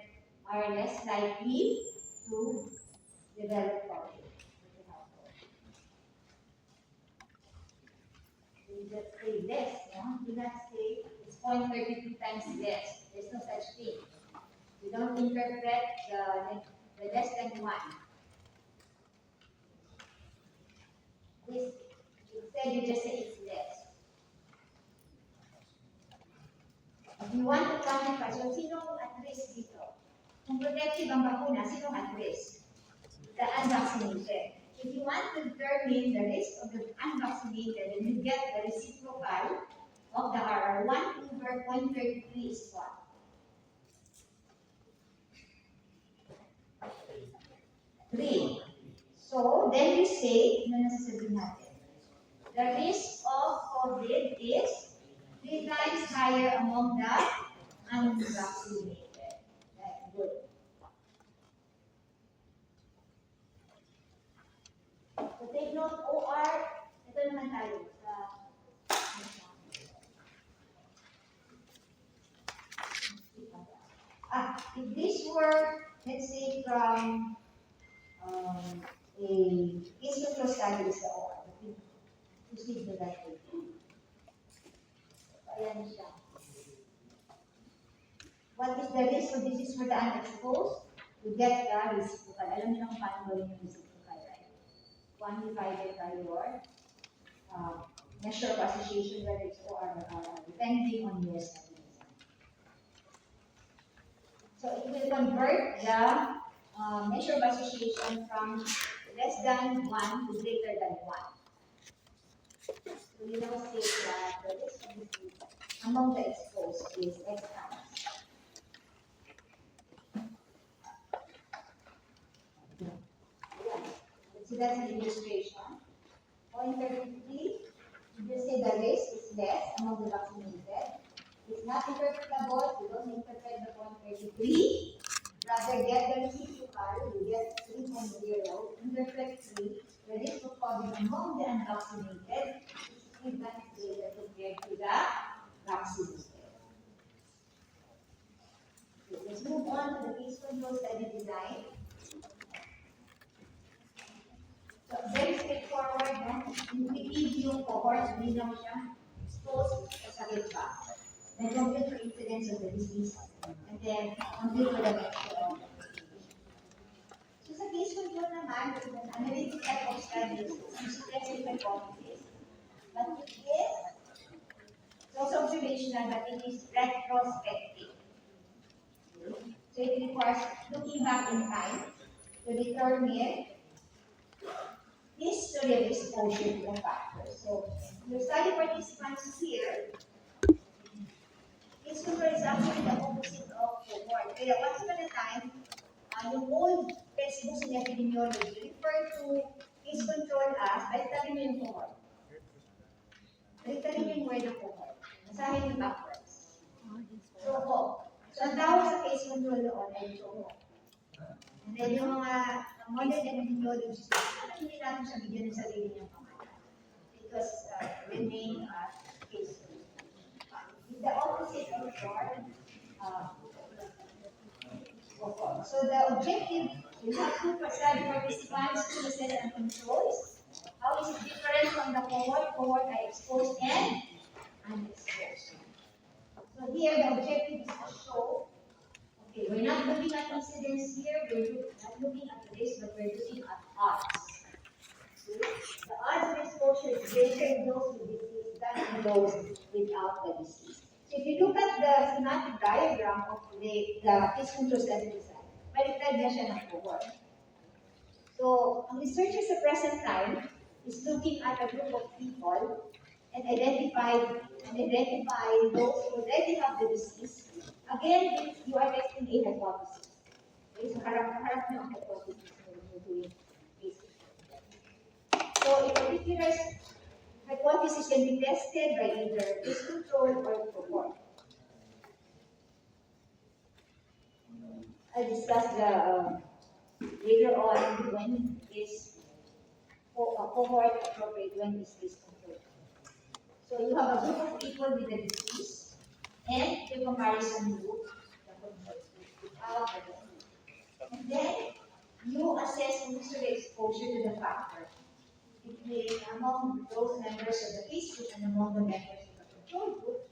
are less likely to develop COVID. You just say less, no? Do not say it's 0.32 times less. There's no such thing. You don't interpret the less than 1. Instead, you just say it's less. If you want to quantify, so sino at risk dito? Kung protective ang bakuna, sino at risk? The unvaccinated. If you want to determine the risk of the unvaccinated, then you get the reciprocal of the RR. 1 over 0.33 is what? 3. So, then you say, the risk of COVID is 3 times higher among the unvaccinated. That's good. So, take note, OR, ito naman tayo. if this were, let's say, from a case control study is the OR, proceed to that way. Ayan siya. What is the risk? So this is for the unexposed. You get the reciprocal. Alam niyo kung paano gawin yung reciprocal, right? 1 divided by your measure of association, whether it's OR or RR, depending on your study design. So it will convert the measure of association from less than 1 to greater than 1. So we now say that the risk among the exposed is X times. So that's an illustration. Point 33, you say the risk is less among the vaccinated. It's not interpretable, you don't interpret the point 33. Rather, get the reciprocal, you get 3.0, interpret 3. The risk of COVID among the unvaccinated is 3 times greater compared to the vaccinated. Okay, let's move on to the case control study design. So, very straightforward, no? We give you cohorts, hindi lang siya exposed sa sakit pa. Then compute for incidence of the disease. And then, compute for the next. So, sa case control naman, it's an analytic type of studies, suggesting hypothesis. But it is, it's also observational, but it is retrospective. So, it requires looking back in time to determine history of exposure to the factor. So, your study participants here, case control is actually the opposite of cohort. Kaya once upon a time, yung old textbooks in epidemiology refer to case control as, baliktadin mo yung cohort. Baliktadin mo yung word ng cohort. Nasahin yung backwards. So, ang tawag sa case control doon ay cohort. And then yung mga modern epidemiologists, hindi natin siya bigyan ng sarili niyang pangalan. Because remain case control. The opposite of short. So the objective, we have two study participants, two assess and controls. How is it different from the cohort? Cohort are exposed and unexposed. So here the objective is to show, okay, we're not looking at incidence here, we're not looking at risk, but we're looking at odds. See? The odds of exposure is greater in those with disease than in those without the disease. So if you look at the schematic diagram of the case control study design, baliktad niya siya ng cohort. So, ang researcher sa present time is looking at a group of people and identify those who already have the disease. Again, you are testing a hypothesis. Okay, so harap niyo ang hypothesis when you're doing basic. So, a particular hypothesis can be tested by either case control or cohort. I'll discuss the later on when is cohort appropriate, when is case control. So you have a group of people with the disease and the comparison group, the control group, without the disease. And then you assess user exposure to the factor between among those members of the case group and among the members of the control group.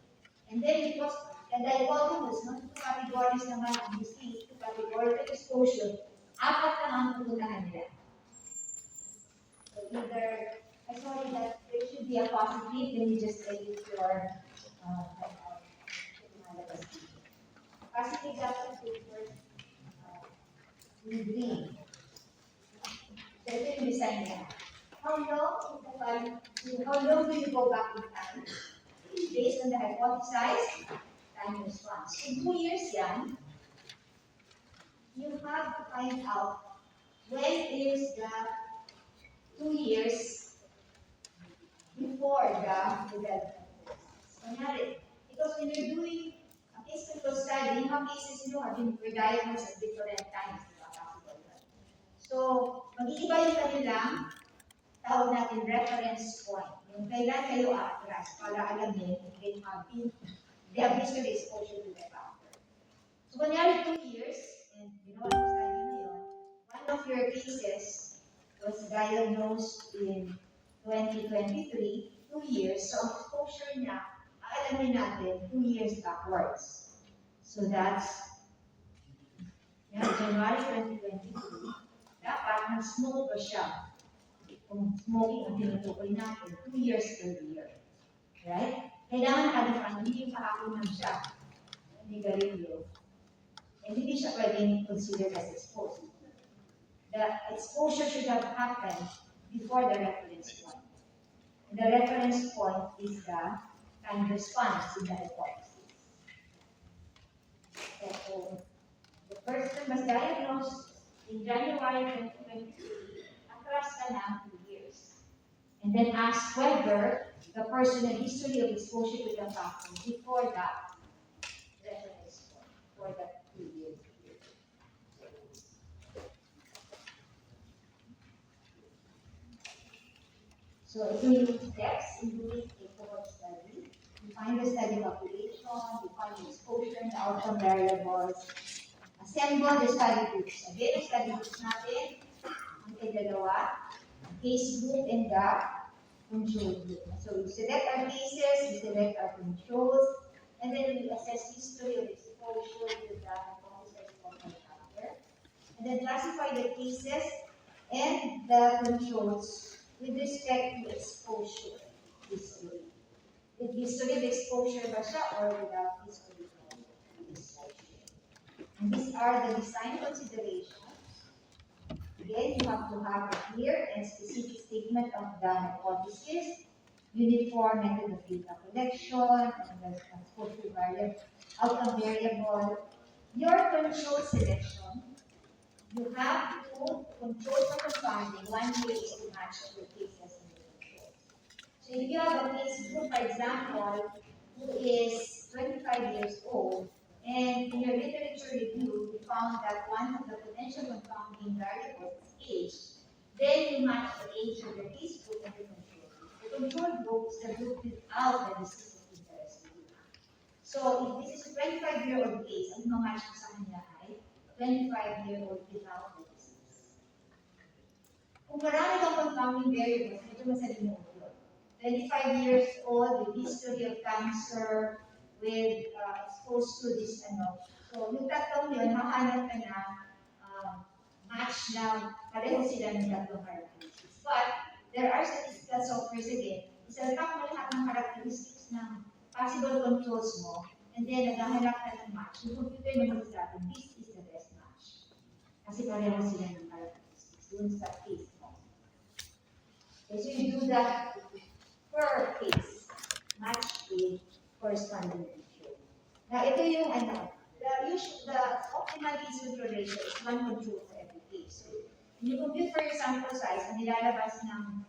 And then because the dichotomous, no, two categories naman ang disease, two categories of exposure, apat lang ang pupuntahan nila. So either, I saw that there should be a positive, then you just edit your positive doesn't prefer green. So ito yung design niya. How long will you go back in time? Based on the hypothesized time response. In 2 years yan, you have to find out when is the 2 years before the development. Because when you're doing a case control study, yung mga cases nyo have been diagnosed at different times. So, mag-iiba yung kanilang tawag natin reference point. Yung kailan kayo atras para alam nyo they have history exposure to the factor. So, kunyari 2 years, and you know, ang study na yun, one of your cases was diagnosed in 2023, 2 years. So, ang exposure niya, aalamin natin, 2 years backwards. So, that's January 2023, dapat nag-smoke pa siya. Kung smoking ang tinutukoy natin, 2 years per year. Right? Kailangan nakadefine, hindi yung kahapon siya. Hindi garilyo. And hindi siya pwedeng considered as exposed. The exposure should have happened before the reference point. And the reference point is the time response in the hypothesis. So, the person was diagnosed in January 2023 across ka na 2 years. And then ask whether the person had history of exposure to the vaccine before that reference point, for that 2 years period. So, ito yung steps in doing a cohort study. Define the study population, define the exposure and outcome variables, assemble the study groups. Again, ang study groups natin, ang dalawa, case group and the control group. So, we select our cases, we select our controls, and then we assess history of exposure to the hypothesis factor. And then classify the cases and the controls with respect to exposure history. With history of exposure ba siya or without history of exposure? And these are the design considerations. Again, you have to have a clear and specific statement of the hypothesis, uniform method of data collection, and the exposure variable, outcome variable. Your control selection, you have to control for confounding. One way is to match your cases and the controls. So if you have a case group, for example, who is 25 years old, and in your literature review, you found that one of the potential confounding variables is age, then you match the age of the case group and the control group. The control group is the group without the disease of interest. So if this is a 25-year-old case, ang match ko sa kanya ay 25-year-old without the disease. Kung marami kang confounding variables, medyo masalimuot yun. 25 years old with history of cancer, with exposed to this So yung tatlong yun, hahanap ka na match na pareho sila ng tatlong characteristics. But there are statistical softwares again, isalpak mo lahat ng characteristics ng possible controls mo, and then naghahanap ka ng match. Yung computer na magsasabi, this is the best match. Kasi pareho sila ng characteristics dun sa case mo. Okay, so you do that per case, match with corresponding control. Now, ito yung the optimal case control ratio is one control for every case. So, when you compute for your sample size, ang nilalabas ng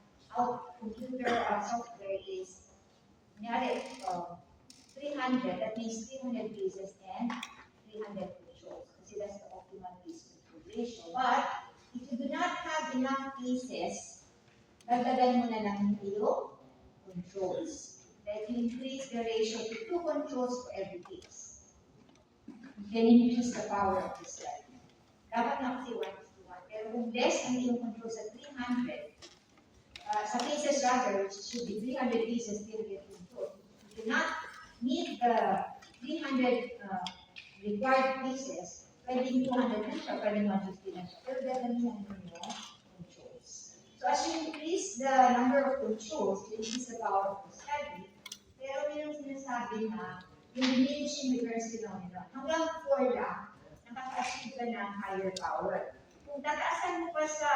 computer software is, kunyari, 300, that means 300 cases and 300 controls. Kasi that's the optimal case control ratio. But, if you do not have enough cases, dagdagan mo na lang yung controls. That you increase the ratio to 2 controls for every case. You can increase the power of the study. Dapat na kasi 1:1. Pero kung less ang iyong control sa 300, sa cases rather, which should be 300 cases, 300 controls. If you do not meet the 300 required cases, pwedeng 200 na siya, pwedeng 150 na siya. Pero dadamihan mo yung controls. So as you increase the number of controls, you increase the power of the study. Pero yung sinasabi na, yung diminishing reverse phenomenon, hanggang 4 lang, nakaka-achieve ka ng higher power. Kung tataasan mo pa sa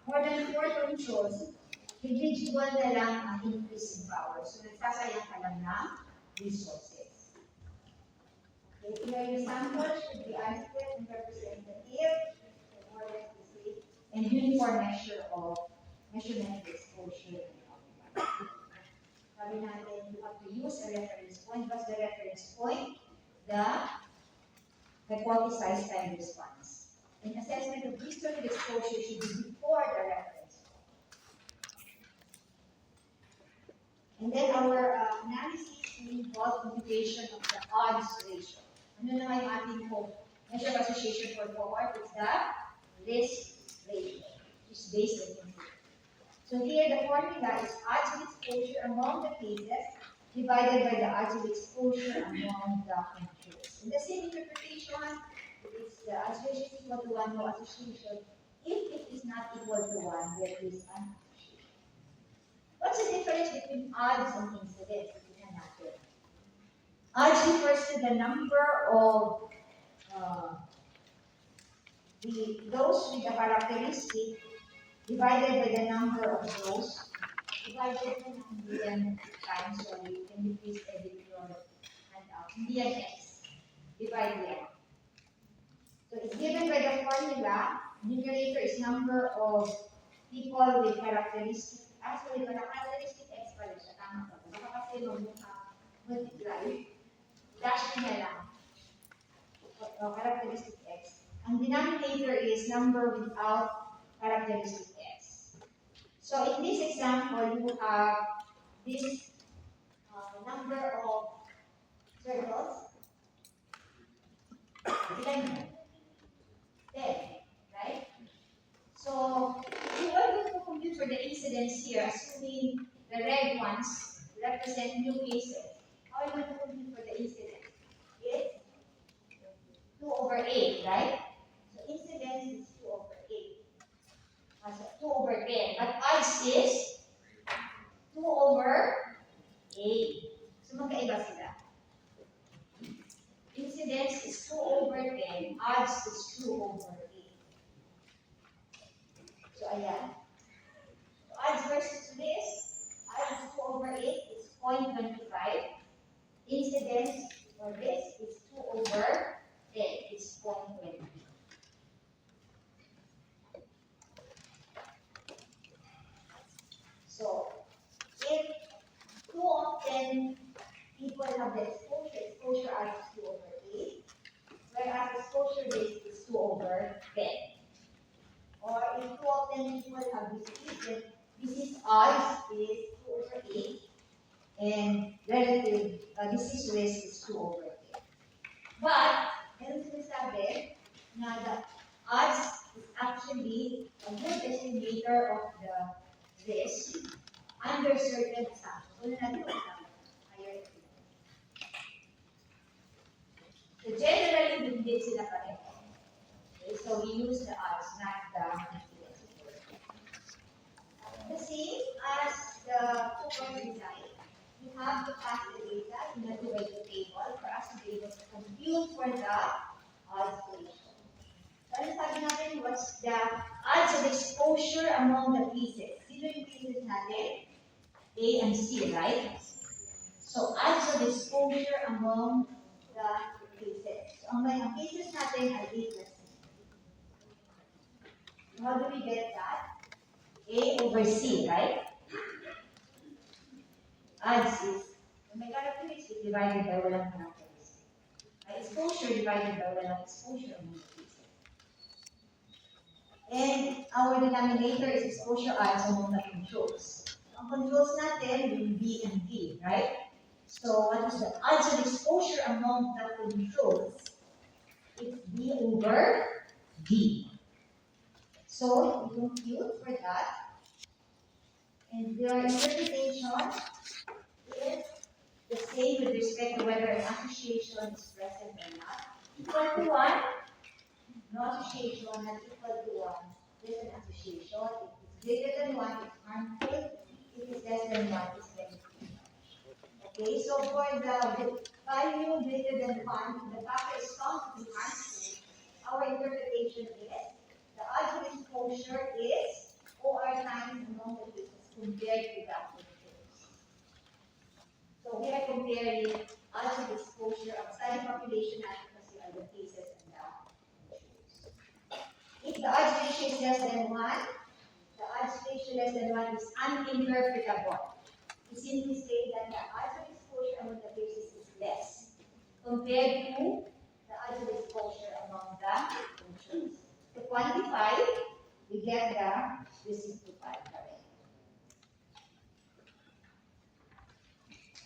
more than 4 controls, negligible na lang ang increase in power. So nagsasayang ka lang ng resources. Okay, here your sample should be adequate and representative, more or less the same, and uniform measure of measurement of exposure and outcome. Sabi natin, you have to use a reference point. What's the reference point? The hypothesized time response. An assessment of history of exposure should be before the reference point. And then our analysis will involve computation of the odds ratio. Ano na yung ating measure of association for cohort is the risk ratio, which is based on input. So here the formula is odds of exposure among the cases divided by the odds of exposure among the controls. In the same interpretation, it's the odds ratio is equal to 1, no association. If it is not equal to 1, there is an association. What's the difference between odds and incidence? Odds refers to the number of those with the characteristic divided by the number of those divided by million times. So you can please edit your handout. Million x divide the x. So it's given by the formula. Numerator is number of people with characteristic. Actually, the characteristic x pala siya. Tama ba? Baka kasi multiply. Dash na lang. Characteristic x. And denominator is number without characteristic x. So in this example, you have this number of circles. 10, right? So we are going to compute for the incidence here, assuming the red ones represent new cases. How are we going to compute for the incidence? It's 2 over 8, right? So incidence is 2 over 8. So 2 over 10. But odds is 2 over 8. So magkaiba sila. Incidence is 2 over 10. Odds is 2 over 8. So ayan. So odds versus this. Odds is 2 over 8 is 0.25. Incidence for this is 2 over 10 is 0.20. So, if 2 of 10 people have the exposure odds is 2 over 8, whereas exposure rate is 2 over 10. Or if 2 of 10 people have disease odds is 2 over 8, and relative disease risk is 2 over 10. But, meron sinasabi na the odds is actually a good estimator of the risk under certain assumptions. So, natin higher. So, generally, hindi sila pareho. Okay, so we use the odds, not the incidence. The same as the two-point design. We have to pass the data in a two-way table for us to be able to compute for the odds ratio. So, ano sabi natin, what's the odds of exposure among the pieces? Sino yung pieces natin? A and C, right? So, odds of exposure among the pieces. So, ang pieces natin ay A plus C. How do we get that? A over C, right? Odds is, may characteristic divided by walang characteristic. Exposure divided by walang exposure among the pieces. And our denominator is exposure odds among the controls. Ang controls natin will be and D, right? So what is the odds of exposure among the controls? It's D over D. So we compute for that. And their interpretation is the same with respect to whether an association is present or not. Equal to 1, no association, not equal to 1, there's an association. If it's greater than 1, it's harmful. If it's less than 1, it's beneficial. Okay, so for the value greater than 1, the factor is found to be harmful. Our interpretation is the odds of exposure is OR times among the cases compared to the controls. So we are comparing odds of exposure of study population advocacy are the cases and the controls. If the odds ratio is less than 1, the odds ratio less than 1 is uninterpretable. We simply say that the odds of exposure among the cases is less compared to the odds of exposure among the controls. To quantify, we get the simplified variable.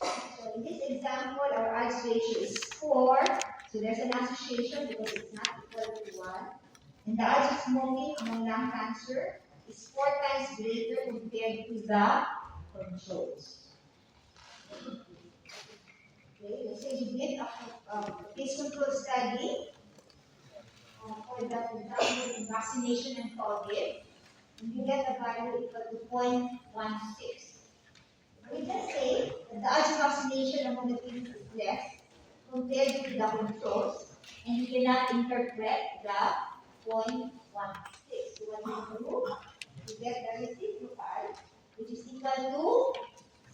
So in this example, our odds ratio is 4. So there's an association because it's not equal to 1. And the odds of smoking among lung cancer is 4 times greater compared to the controls. Okay, let's say you did a case control study for the example in vaccination and COVID, and you get a value equal to 0.16. We just say that the odds of vaccination among the teams is less compared to the controls, and you cannot interpret the 0.16. So what you do, you get the reciprocal, which is equal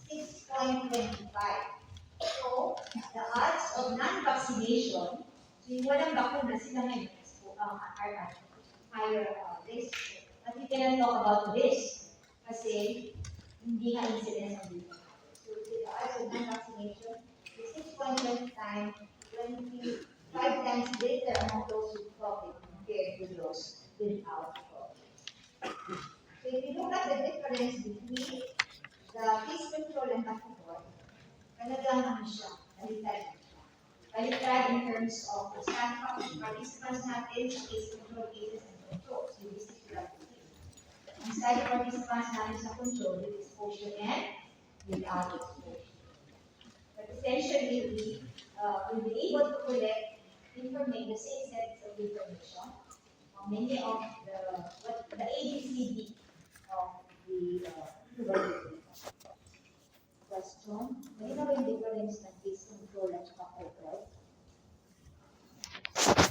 to 6.25. So, the odds of non-vaccination, so yung walang bakuna, sila ngayon are at higher risk. But we cannot talk about risk kasi hindi nga incidence ang dito. So, the odds of non-vaccination is 6.1 times, 25 times greater among those with COVID compared to those without COVID. So, if you look at the difference between the case control and control, talagang ano siya, baliktad siya. Baliktad in terms of the participants natin sa case control cases and controls, yung vesicular disease. Ang study participants natin sa control with exposure and without exposure. But essentially, we will be able to collect information, the same sets of information on many of the ABCD of the tuberculosis. Question, may ba yung difference ng case control at control?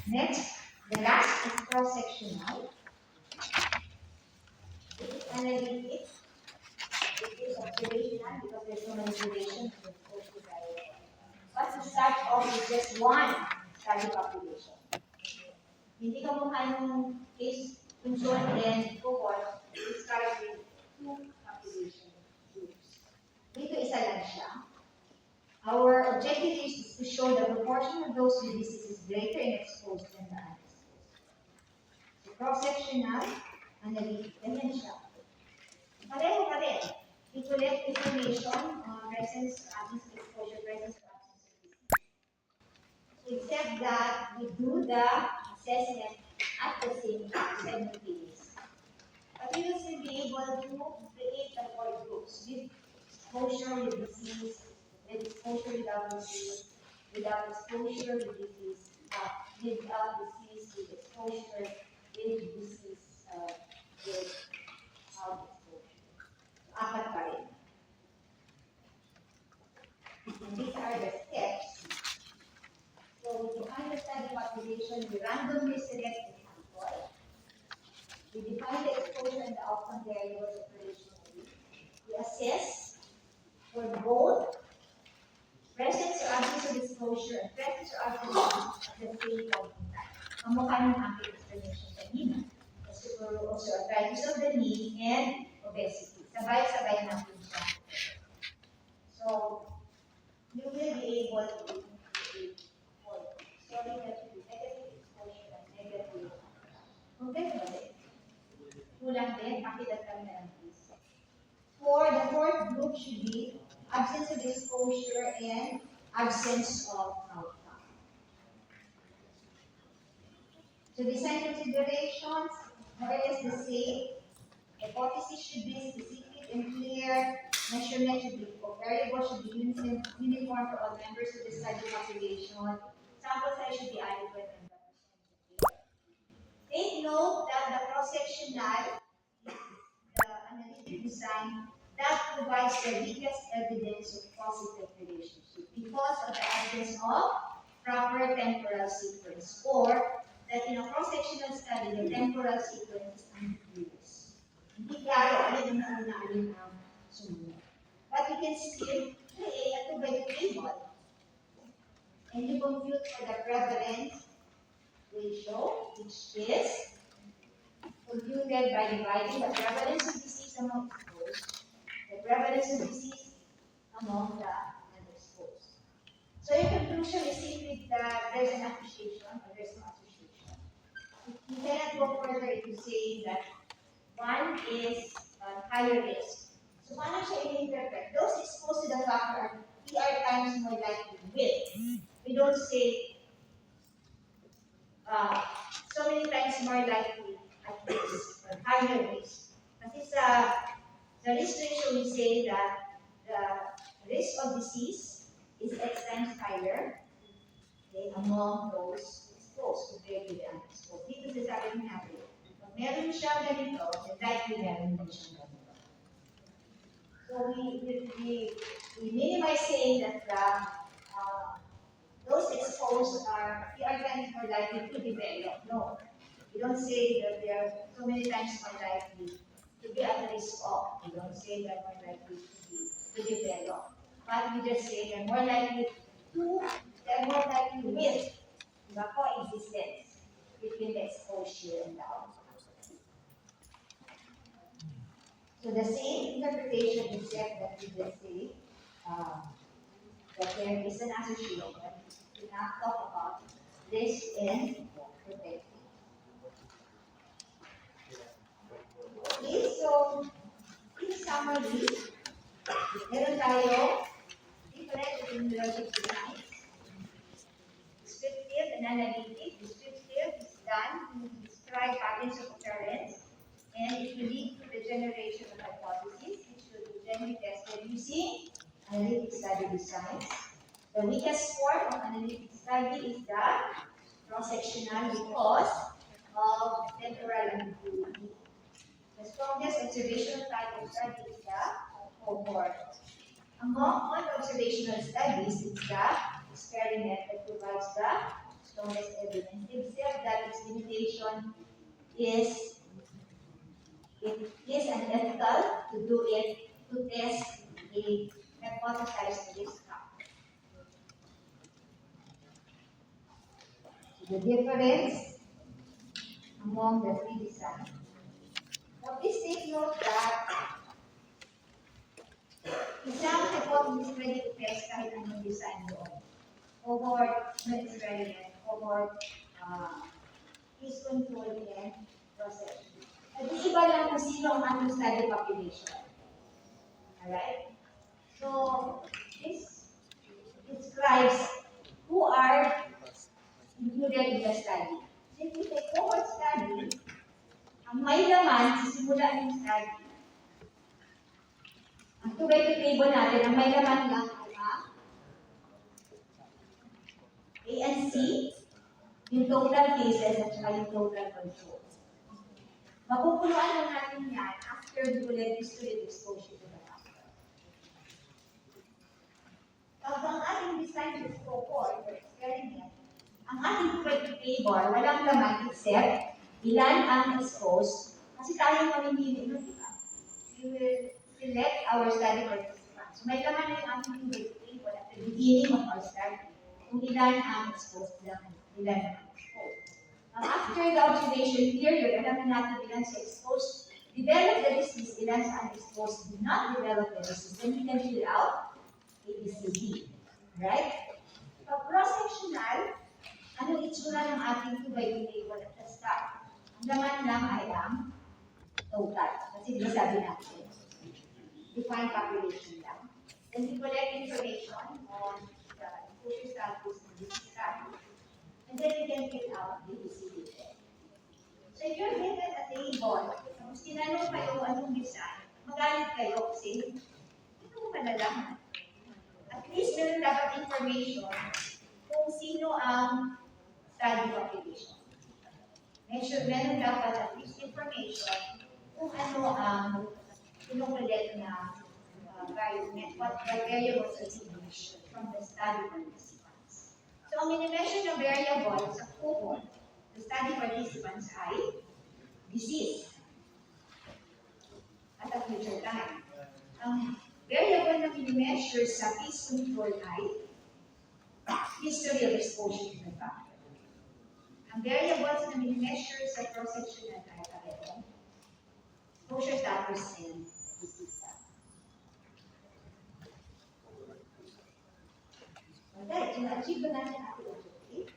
Next, the last is cross-sectional. It is analytic. It is observational because there's so many observations in the course of the but to start off with just one study population. Hindi ka mukha yung case control and cohort, it starts with 2 population groups. Dito isa lang siya. Our objective is to show the proportion of those with disease is greater in exposed than the unexposed. So cross-sectional, analytic, ganyan siya. Pareho pa rin. We collect information on presence, absence of exposure, presence or absence of disease. Except that we do the assessment at the same time, simultaneously. But we will still be able to create the 4 groups with exposure with disease, with exposure without disease, without exposure with disease, without disease with exposure, with disease without exposure. Apat pa rin. And these are the steps. So we define the study population, we randomly select the sample. We define the exposure and the outcome variables operationally. We assess for both presence or absence of exposure and presence or absence of disease at the same point in time. Kamukha ng aking explanation kanina. Osteoarthritis of the knee and obesity. Sabay-sabay natin siya. So, you will be able to showing that you negative exposure and negative. Okay, ba din? Kulang din, pakilat kami na lang please. For the 4th group should be absence of exposure and absence of outcome. So design considerations, more or less the same. Hypothesis should be specific and clear. Measurement should be variable, should be uniform for all members of the study population. Sample size should be adequate and representative. Take note that the cross-sectional is the analytic design that provides the weakest evidence of positive relationship because of the absence of proper temporal sequence, or that in a cross-sectional study, the temporal sequence is ambiguous. Hindi klaro alin ang nauna, alin ang sumunod. But we can still create a two-by-two table. And you compute for the prevalence ratio, which is computed by dividing the prevalence of disease among exposed, the prevalence of disease among the unexposed. So your conclusion is simply that there's an association or there's no association. You cannot go further if you say that one is higher risk. So paano siya i-interpret? Those exposed to the factor are 3 times more likely with. We don't say so many times more likely at risk, or higher risk. Kasi sa risk ratio, we say that the risk of disease is X times higher, okay, among those exposed compared to the unexposed. Dito sa sabi natin, pag meron siyang ganito, then likely meron din siyang ganito. So we minimize saying that those exposed are 3 times more likely to develop. No. We don't say that they are so many times more likely to be at risk of. We don't say they're more likely to develop. But we just say they're more likely with the coexistence between the exposure and the outcome. So the same interpretation is said that we just say that there is an association. We now talk about risk and protecting. Okay, so in summary, meron tayo different epidemiologic designs. Descriptive and analytic. Descriptive is done to describe patterns of occurrence, and it will lead to the generation of hypotheses, which will be then tested using analytic study designs. The weakest form of analytic study is the cross-sectional because of temporal ambiguity. The strongest observational type of study is the cohort. Among all observational studies, it's the experiment that provides the strongest evidence, except that its limitation is it is unethical to do it to test a hypothesized risk factor. The difference among the three designs. Now, please take note that isang hypothesis ready to test kahit anong design doon. Cohort, experiment, cohort, case control, and process. At iba lang kung sino ang ating study population. Alright? So, this describes who are included in the study. So, if you take cohort study, ang may laman, sisimula ng study. Ang two-by-two table natin, ang may laman lang ay A and C, yung total cases at saka yung total control. Mapupunuan lang natin yan after we collect student exposure to the factor. Pag ang ating design is cohort or experiment, ang ating two-by-two table, walang laman except ilan ang exposed, kasi tayo mamimili nun, di ba? We will select our study participants. So, may laman na yung ating two-by-two table at the beginning of our study, kung ilan ang exposed lang, ilan ang exposed. After the observation period, alam na natin ilan sa exposed, develop the disease, ilan sa unexposed, do not develop the disease, then we can fill out A, B, C, D. Right? So, cross-sectional, anong itsura ng ating two-by-two table at the start? Ang laman lang ay ang total. Kasi di sabi natin, define population lang. Then we collect information on the exposure status and disease status. And then we can fill out the disease. So if you're given a table, tapos tinanong kayo anong design, magalit kayo kasi ito mo malalaman. At least meron dapat information kung sino ang study population. Meron dapat at least information kung ano ang pinukulit na what variables are distinguished from the study participants. So, ang minimeasure na variable sa cohort, the study participants ay disease at a future time. Ang variable na minimeasure sa case control ay history of exposure to the factor. Ang variables na mini-measure sa cross-sectional ay pareho. Exposure status and disease status. Okay, so na-achieve na natin ang objective.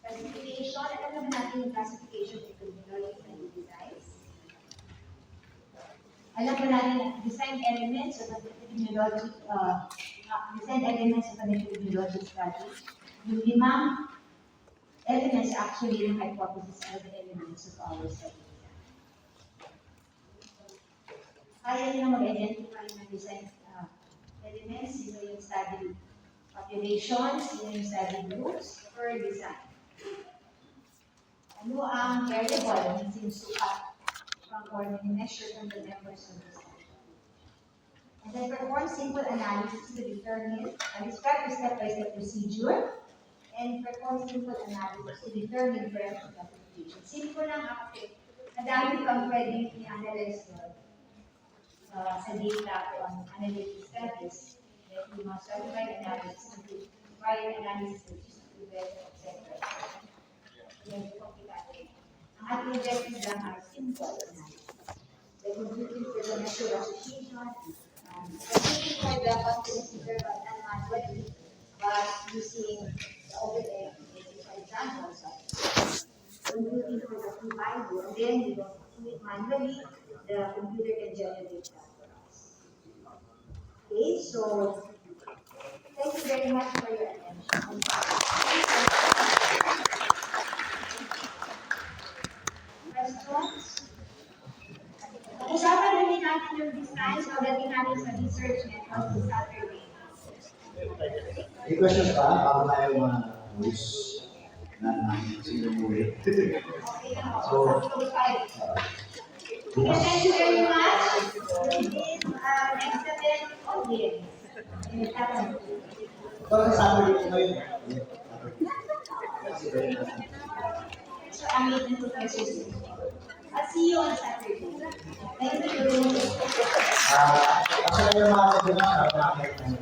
Classification, alam naman natin yung classification of epidemiology and designs. Alam mo natin ang design elements of an epidemiologic design elements of an epidemiologic study. Yung 5 elements actually yung hypothesis are the elements of our study. Kaya nyo mag-identify ng design elements, sino yung study populations, sino yung study groups, per design. Ano ang variable na sinusukat or measure from the members of the study. And then perform simple analysis to determine, describe the step-by-step procedure, and perform simple analysis to determine correct classification. Simple lang kasi, madami kang pwedeng i-analyze doon sa data on analytic studies. Like yung mga certified analysis, required analysis, etc. Medyo komplikado. Ang ating objective lang ay simple analysis. The computing for the measure association, computing for the confidence interval and manually, but using the overlay, for example, computing for the p-value, and then you don't do it manually, the computer can generate that for us. Okay, so thank you very much for your attention. Questions? Usapan namin natin yung design pagdating natin sa research method sa Saturday. May questions pa? Bago tayo ma-wish na sino muli. Okay na po. Okay, thank you very much. This next event audience. Pero sa Saturday po ngayon. So, I'm meeting professors. I'll see you on Saturday. Thank you. Actually, yung mga kaibigan,